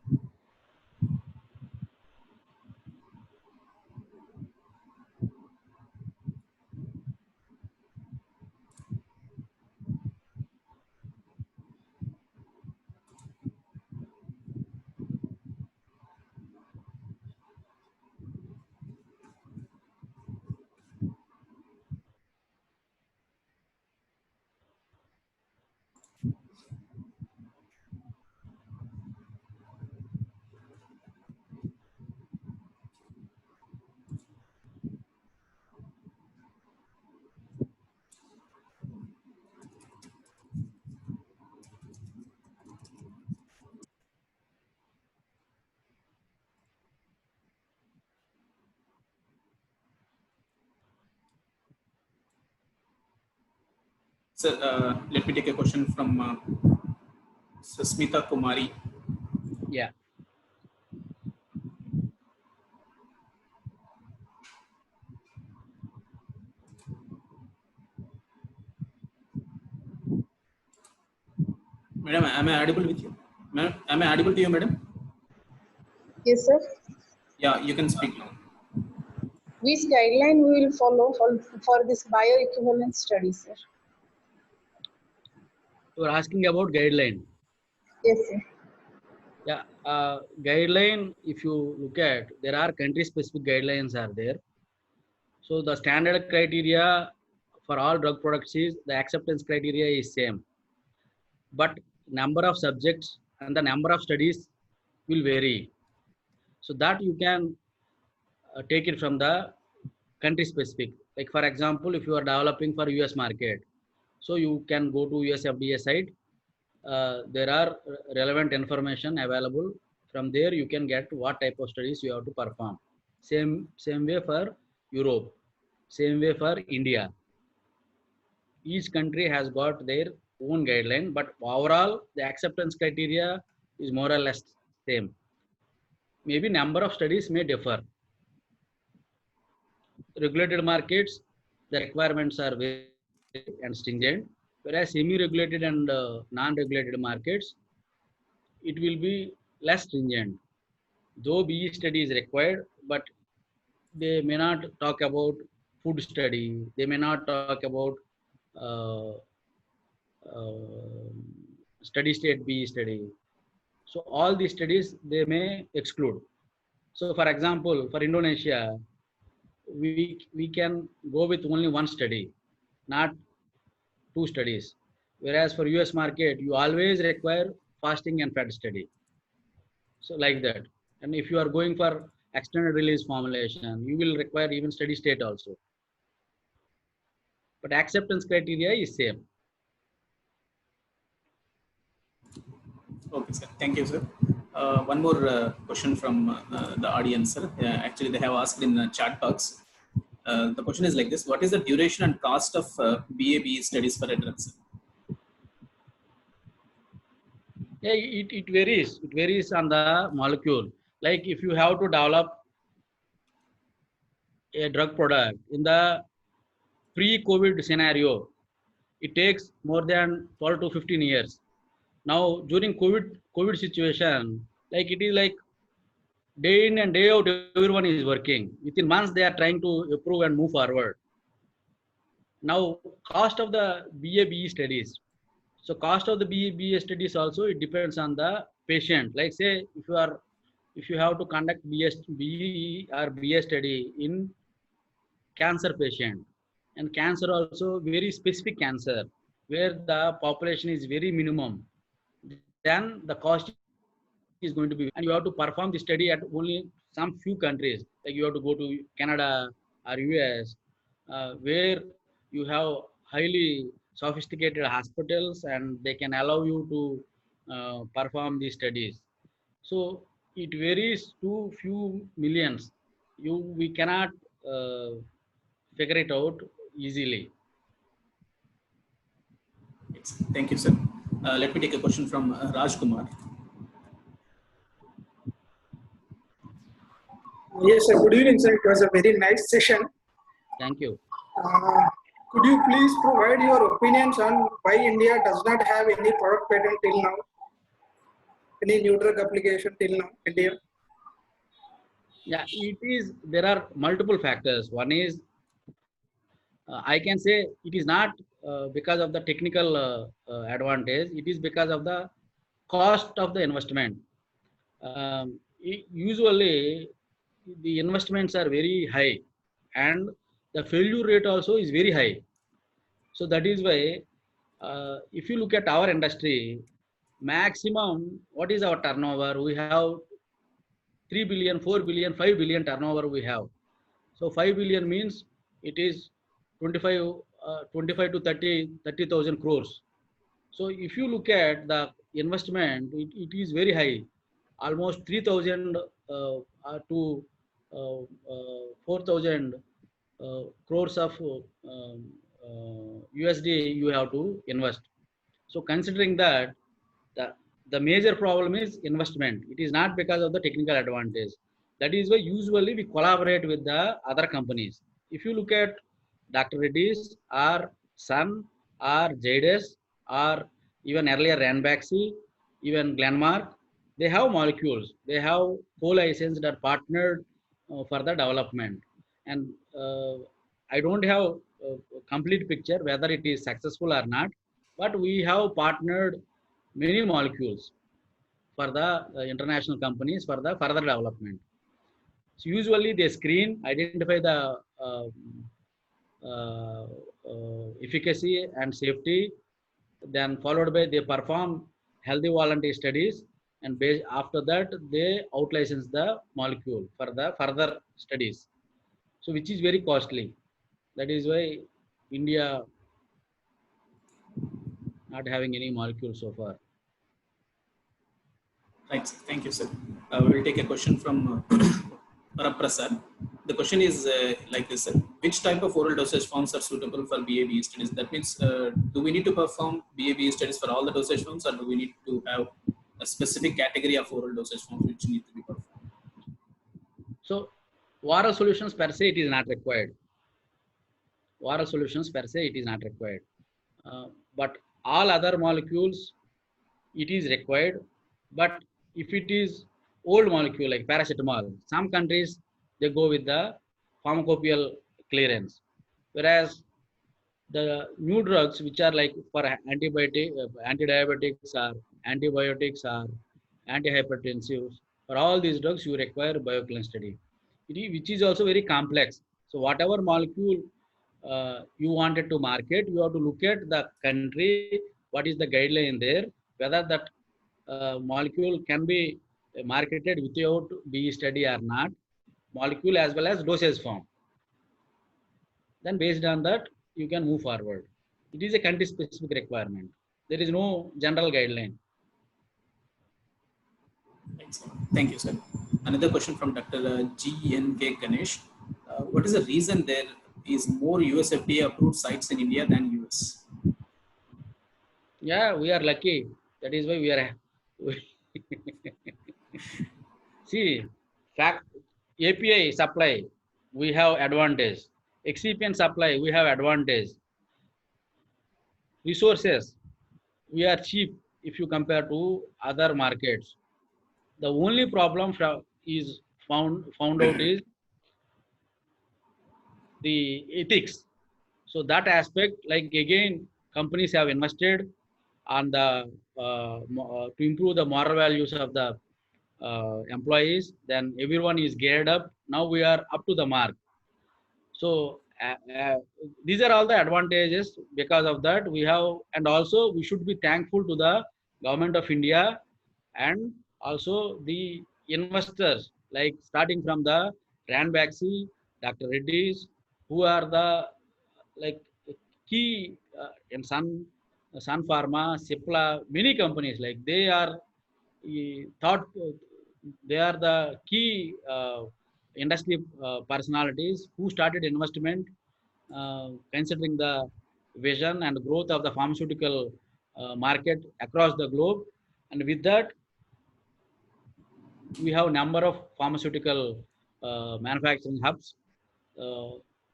Sir, let me take a question from Susmita Kumari. Yeah. Madam, am I audible with you? Madam, am I audible to you, madam? Yes, sir. Yeah, you can speak now. Which guideline we will follow for this bioequivalence study, sir? You are asking about guideline. Yes, sir. Yeah, guideline, if you look at, there are country-specific guidelines are there. So the standard criteria for all drug products is the acceptance criteria is same, but number of subjects and the number of studies will vary. So that you can take it from the country specific. Like for example, if you are developing for US market, so you can go to US FDA site. There are relevant information available. From there, you can get what type of studies you have to perform. Same way for Europe, same way for India. Each country has got their own guideline, but overall, the acceptance criteria is more or less same. Maybe number of studies may differ. Regulated markets, the requirements are very and stringent, whereas semi-regulated and non-regulated markets, it will be less stringent. Though BE study is required, but they may not talk about food study, they may not talk about uh, uh, steady state BE study. So all these studies they may exclude. So for example, for Indonesia, we can go with only one study, not two studies. Whereas for US market, you always require fasting and fat study. So like that. And if you are going for extended release formulation, you will require even steady state also. But acceptance criteria is same. Okay, sir. Thank you, sir. One more question from the audience, sir. Actually, they have asked in the chat box. The question is like this: what is the duration and cost of BA/BE studies for a drug, sir? Yeah, it varies. It varies on the molecule. Like if you have to develop a drug product in the pre-COVID scenario, it takes more than 12 to 15 years. Now during COVID situation, like it is like day in and day out, everyone is working. Within months, they are trying to improve and move forward. Now, cost of the BA/BE studies. So, cost of the BA/BE studies also it depends on the patient. Like say, if you have to conduct BE or BA study in cancer patient, and cancer also very specific cancer where the population is very minimum, then the cost is going to be, and you have to perform the study at only some few countries, like you have to go to Canada or US, where you have highly sophisticated hospitals and they can allow you to perform these studies. So it varies to few millions. We cannot uh, figure it out easily. Thank you, sir. Let me take a question from Raj Kumar. Yes, sir. Good evening, sir. It was a very nice session. Thank you. Could you please provide your opinions on why India does not have any product patent till now? Any new drug application till now, India? Yeah, it is. There are multiple factors. One is I can say it is not because of the technical advantage. It is because of the cost of the investment. Usually, the investments are very high, and the failure rate also is very high. So that is why, if you look at our industry, maximum what is our turnover? We have 3 billion, 4 billion, 5 billion turnover we have. So 5 billion means it is 25 to 30,000 crores. So if you look at the investment, it is very high, almost 3,000 to 4,000 crores of USD you have to invest. So considering that, the major problem is investment. It is not because of the technical advantage. That is why usually we collaborate with the other companies. If you look at Dr. Reddy's or Sun or Jadis or even earlier Ranbaxy, even Glenmark, they have molecules. They have co-licensed or partnered for the development. And I don't have a complete picture whether it is successful or not, but we have partnered many molecules for the international companies for the further development. So usually they screen, identify the efficacy and safety, then followed by they perform healthy volunteer studies, and based after that they out-license the molecule for the further studies. So which is very costly. That is why India not having any molecule so far. Right, sir. Thank you, sir. We will take a question from Paraprasad. The question is like this, sir. Which type of oral dosage forms are suitable for BA/BE studies? That means, do we need to perform BA/BE studies for all the dosage forms, or do we need to have a specific category of oral dosage forms which need to be performed? So oral solutions per se, it is not required. Oral solutions per se, it is not required. But all other molecules, it is required. But if it is old molecule like paracetamol, some countries, they go with the pharmacopoeial clearance. Whereas the new drugs, which are like for antidiabetics or antibiotics or antihypertensives, for all these drugs, you require bioequivalence study, which is also very complex. So whatever molecule you wanted to market, you have to look at the country, what is the guideline there, whether that molecule can be marketed without BE study or not, molecule as well as dosage form. Then based on that, you can move forward. It is a country specific requirement. There is no general guideline. Thank you, sir. Another question from Dr. G.N.K. Ganesh. What is the reason there is more US FDA approved sites in India than US? Yeah, we are lucky. That is why we are. See, fact, API supply, we have advantage. Excipient supply, we have advantage. Resources, we are cheap if you compare to other markets. The only problem is found out is the ethics. So that aspect, like again, companies have invested on the to improve the moral values of the employees. Then everyone is geared up. Now we are up to the mark. So these are all the advantages. Because of that, we have, and also we should be thankful to the government of India and also the investors, like starting from the Ranbaxy, Dr. Reddy's, who are the like key in Sun Pharma, Cipla, many companies, like they are thought they are the key industry personalities who started investment considering the vision and growth of the pharmaceutical market across the globe. And with that, we have a number of pharmaceutical manufacturing hubs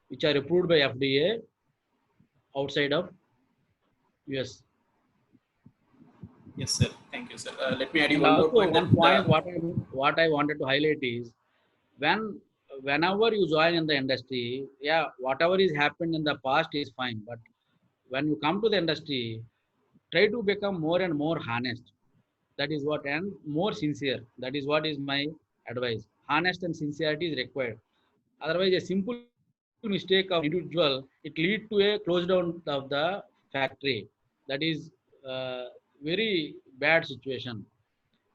which are approved by FDA outside of US. Yes, sir. Thank you, sir. Let me add you And one more also point. one point what I wanted to highlight is whenever you join in the industry, yeah, whatever is happened in the past is fine. But when you come to the industry, try to become more and more honest. That is what, and more sincere. That is what is my advice. Honest and sincerity is required. Otherwise, a simple mistake of individual, it lead to a close down of the factory. That is very bad situation.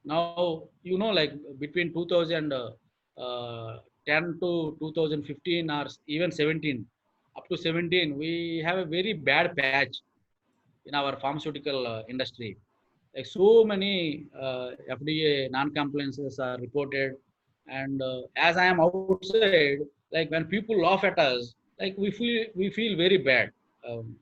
Now, like between 2010 to 2015 or even 17, up to 17, we have a very bad patch in our pharmaceutical industry. Like so many FDA non-compliances are reported, and as I am outside, like when people laugh at us, like we feel very bad. Um,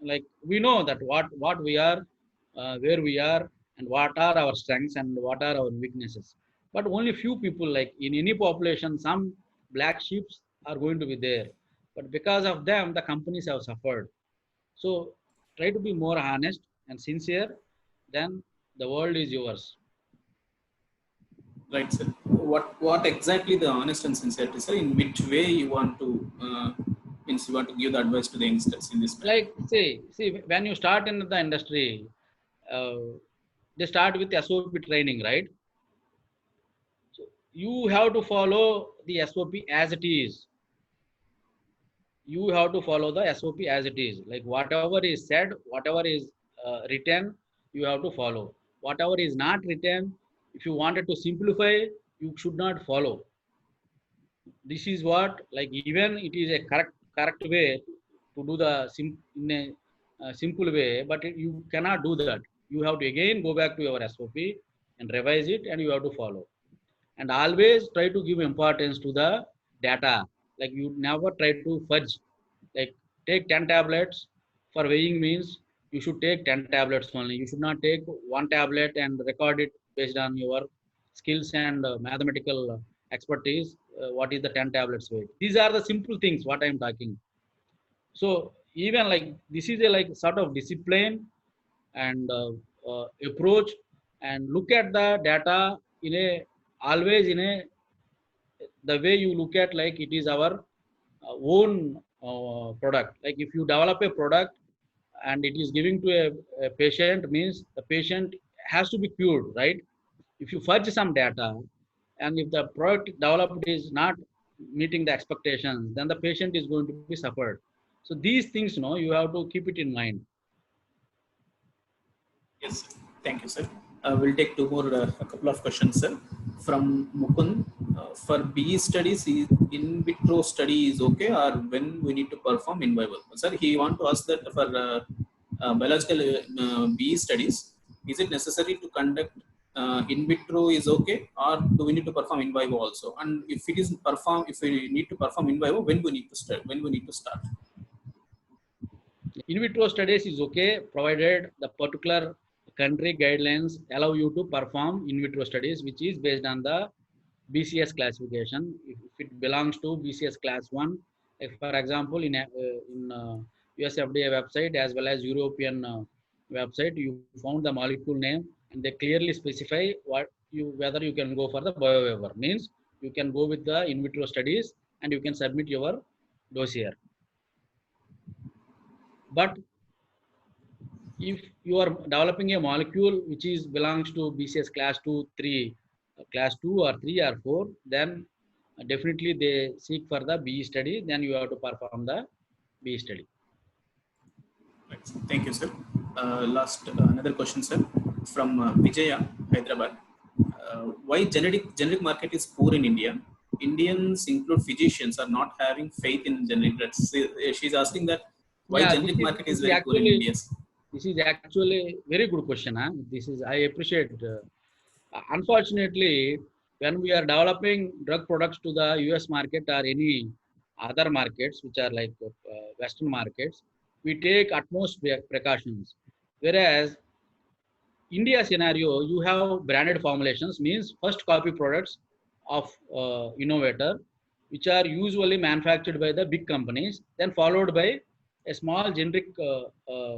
like we know that what we are, where we are, and what are our strengths and what are our weaknesses. But only few people, like in any population, some black sheep are going to be there. But because of them, the companies have suffered. So try to be more honest and sincere, then the world is yours. Right, sir. What exactly the honest and sincerity, sir? In which way you want to means you want to give the advice to the youngsters in this matter? Like see when you start in the industry, uh, they start with SOP training, right? So you have to follow the SOP as it is. You have to follow the SOP as it is. Like whatever is said, whatever is written, you have to follow. Whatever is not written, if you wanted to simplify, you should not follow. This is what, like, even it is a correct way to do the in a simple way, but you cannot do that. You have to again go back to your SOP and revise it, and you have to follow. And always try to give importance to the data. Like you never try to fudge. Like take 10 tablets for weighing means you should take 10 tablets only. You should not take one tablet and record it based on your skills and mathematical expertise. What is the 10 tablets weight? These are the simple things what I am talking. So even like this is a like sort of discipline and approach, and look at the data in a always in a the way you look at like it is our own product. Like if you develop a product and it is giving to a patient, means the patient has to be cured, right? If you fudge some data and if the product developed is not meeting the expectations, then the patient is going to be suffered. So these things, you have to keep it in mind. Yes, sir. Thank you, sir. We'll take two more, a couple of questions, sir. From Mukund, for BE studies, in vitro study is okay, or when we need to perform in vivo? Sir, he want to ask that for biological BE studies, is it necessary to conduct in vitro is okay, or do we need to perform in vivo also? And if it is if we need to perform in vivo, when we need to start? When we need to start? In vitro studies is okay, provided the particular country guidelines allow you to perform in vitro studies, which is based on the BCS classification. If it belongs to BCS class 1, like for example, in US FDA website as well as European website, you found the molecule name and they clearly specify whether you can go for the biowaiver. Means you can go with the in vitro studies and you can submit your dossier. But if you are developing a molecule which is belongs to BCS class 2, 3, class 2 or 3 or 4, then definitely they seek for the BE study. Then you have to perform the BE study. Right. Thank you, sir. Last another question, sir, from Vijaya, Hyderabad. Why generic market is poor in India? Indians, include physicians, are not having faith in generic drugs. She's asking that why generic market is very poor in India. This is actually very good question. This is, I appreciate. Unfortunately, when we are developing drug products to the US market or any other markets which are like Western markets, we take utmost precautions. Whereas India scenario, you have branded formulations, means first copy products of innovator, which are usually manufactured by the big companies, then followed by a small generic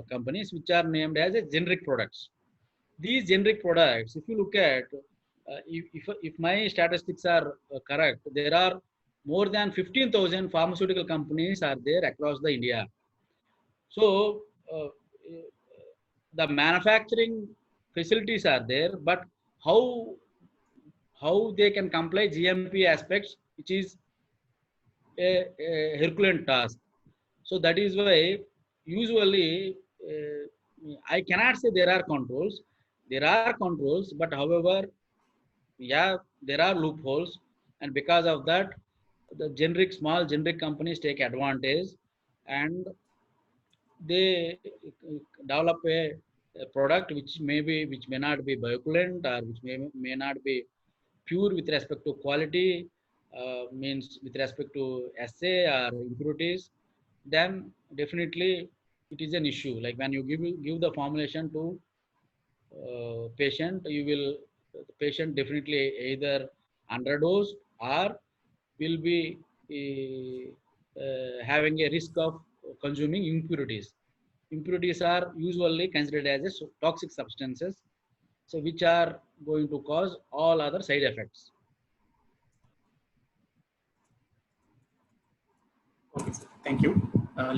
companies which are named as a generic products. These generic products, if you look at, if my statistics are correct, there are more than 15,000 pharmaceutical companies are there across the India. So the manufacturing facilities are there, but how they can comply GMP aspects, which is a Herculean task. So that is why usually I cannot say there are controls. There are controls, but however, yeah, there are loopholes, and because of that, the small generic companies take advantage, and they develop a product which may not be bioequivalent, or which may not be pure with respect to quality, means with respect to assay or impurities. Then definitely it is an issue. Like when you give the formulation to patient, the patient definitely either underdosed or will be having a risk of consuming impurities. impurities are usually considered as a toxic substances, so which are going to cause all other side effects. Okay, sir. Thank you.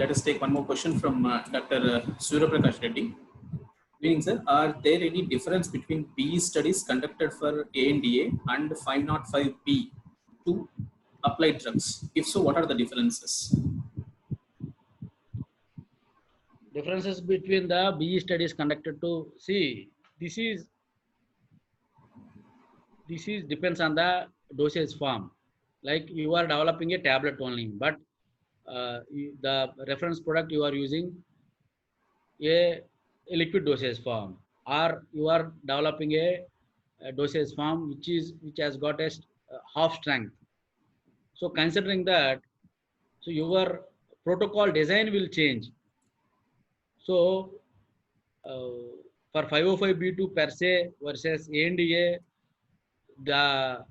Let us take one more question from Dr. Surya Prakash Reddy. Meaning, sir, are there any difference between BE studies conducted for ANDA and 505B to applied drugs? If so, what are the differences? Differences between the BE studies conducted to see, this is depends on the dosage form. Like you are developing a tablet only, but the reference product you are using a liquid dosage form, or you are developing a dosage form which has got a half strength. So considering that, so your protocol design will change. So for 505B2 per se versus ANDA, the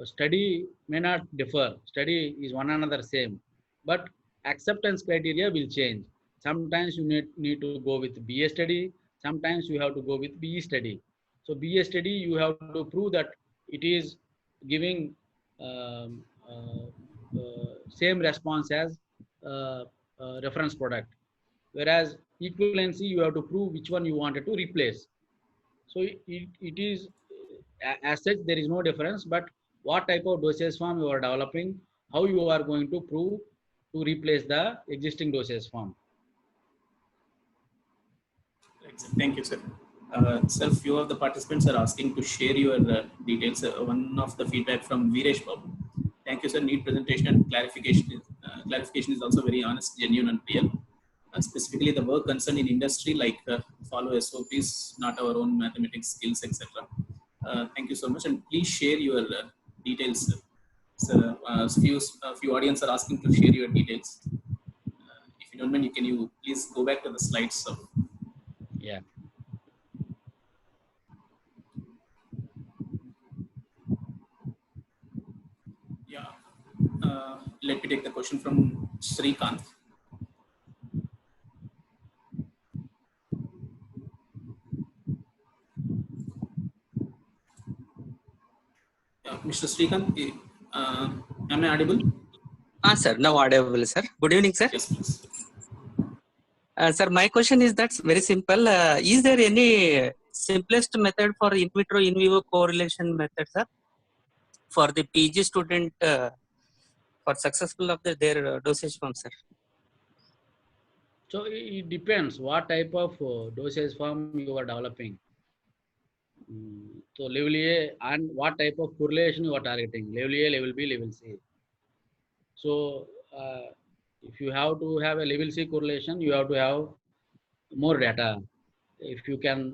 study may not differ. Study is one another same, but acceptance criteria will change. Sometimes you need to go with BA study. Sometimes you have to go with BE study. So BA study, you have to prove that it is giving same response as reference product. Whereas equivalency, you have to prove which one you wanted to replace. So it is as such, there is no difference, but what type of dosage form you are developing, how you are going to prove to replace the existing dosage form. Right, sir. Thank you, sir. Sir, few of the participants are asking to share your details. One of the feedback from Viresh Babu. Thank you, sir. Neat presentation and clarification is also very honest, genuine, and real. Specifically, the work concerned in industry like follow SOPs, not our own mathematics skills, etc. Thank you so much, and please share your details. So, few audience are asking to share your details. If you don't mind, can you please go back to the slides of. Yeah. Yeah. Let me take the question from Srikanth. Mr. Srikanth, am I audible? Sir, now audible, sir. Good evening, sir. Yes, please. Sir, my question is that's very simple. Is there any simplest method for in vitro in vivo correlation method, sir, for the PG student for successful of their dosage form, sir? So it depends what type of dosage form you are developing. So level A, and what type of correlation you are targeting, level A, level B, level C. So if you have to have a level C correlation, you have to have more data. If you can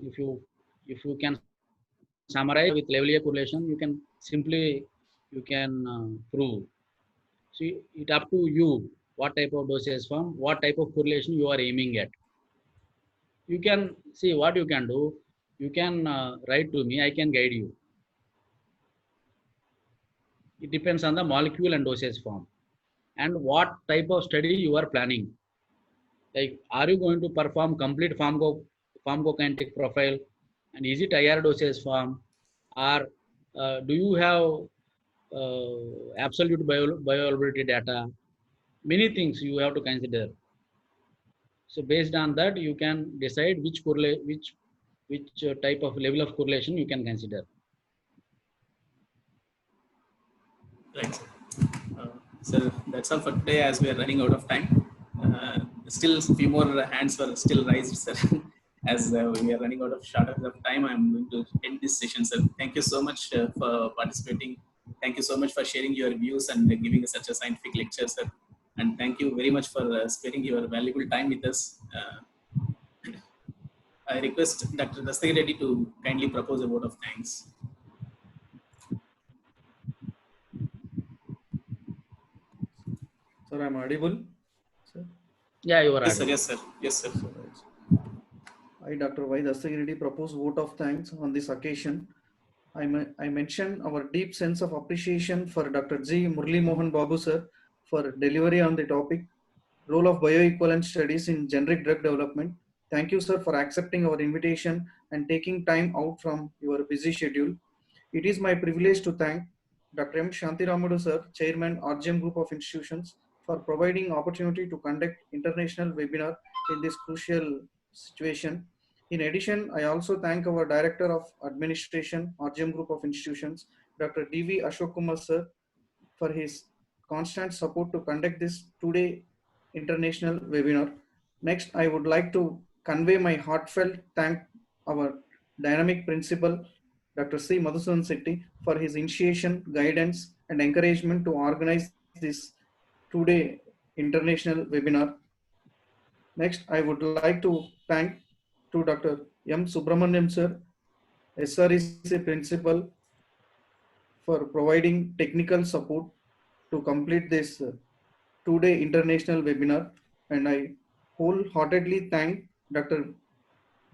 summarize with level A correlation, you can simply prove. See, it up to you what type of dosage form, what type of correlation you are aiming at. You can see what you can do. You can write to me, I can guide you. It depends on the molecule and dosage form and what type of study you are planning. Like, are you going to perform complete pharmacokinetic profile, and is it IR dosage form, or do you have absolute bioavailability data? Many things you have to consider. So based on that, you can decide which type of level of correlation you can consider. Right. So that's all for today, as we are running out of time. Still, a few more hands were still raised, sir. As we are running out of shortage of time, I'm going to end this session, sir. Thank you so much for participating. Thank you so much for sharing your views and giving us such a scientific lecture, sir. And thank you very much for sparing your valuable time with us. I request Dr. Dastagir Reddy to kindly propose a vote of thanks. Sir, I'm audible. Sir? Yeah, you are Yes, sir. audible. Yes, sir. Yes, sir. I, Dr. Y. Dastagir Reddy, propose vote of thanks on this occasion. I mention our deep sense of appreciation for Dr. G. Murli Mohan Babu, sir, for delivery on the topic, role of bioequivalent studies in generic drug development. Thank you, sir, for accepting our invitation and taking time out from your busy schedule. It is my privilege to thank Dr. M. Shantiramadu, sir, Chairman, RGM Group of Institutions, for providing opportunity to conduct international webinar in this crucial situation. In addition, I also thank our Director of Administration, RGM Group of Institutions, Dr. D.V. Ashok Kumar, sir, for his constant support to conduct this two-day international webinar. Next, I would like to convey my heartfelt thank our dynamic principal, Dr. C. Madhusudan Setti, for his initiation, guidance, and encouragement to organize this two-day international webinar. Next, I would like to thank to Dr. M. Subramaniam, sir, SREC principal, for providing technical support to complete this two-day international webinar. And I wholeheartedly thank Dr.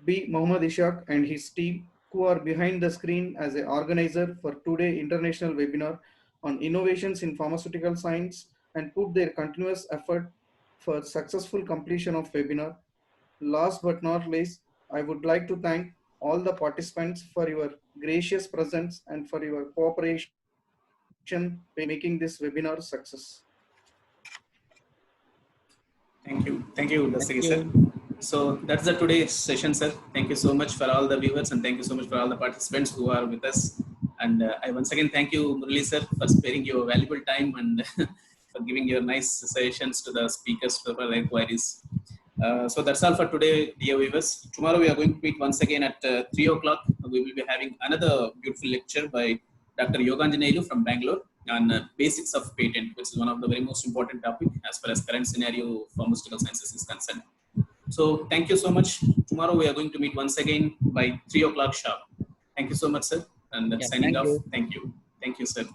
B. Mohammad Ishaq and his team who are behind the screen as an organizer for today international webinar on innovations in pharmaceutical science and put their continuous effort for successful completion of webinar. Last but not least, I would like to thank all the participants for your gracious presence and for your cooperation in making this webinar success. Thank you. Thank you, Dasari sir. you. So that's the today's session, sir. Thank you so much for all the viewers and thank you so much for all the participants who are with us. And I once again thank you, Murali sir, for sparing your valuable time and for giving your nice suggestions to the speakers for their inquiries. So that's all for today, dear viewers. Tomorrow we are going to meet once again at 3 o'clock. We will be having another beautiful lecture by Dr. Yoganjanelu from Bangalore on basics of patent, which is one of the very most important topic as far as current scenario pharmaceutical sciences is concerned. So thank you so much. Tomorrow we are going to meet once again by 3 o'clock sharp. Thank you so much, sir. And signing off. You. Thank you. Thank you, sir.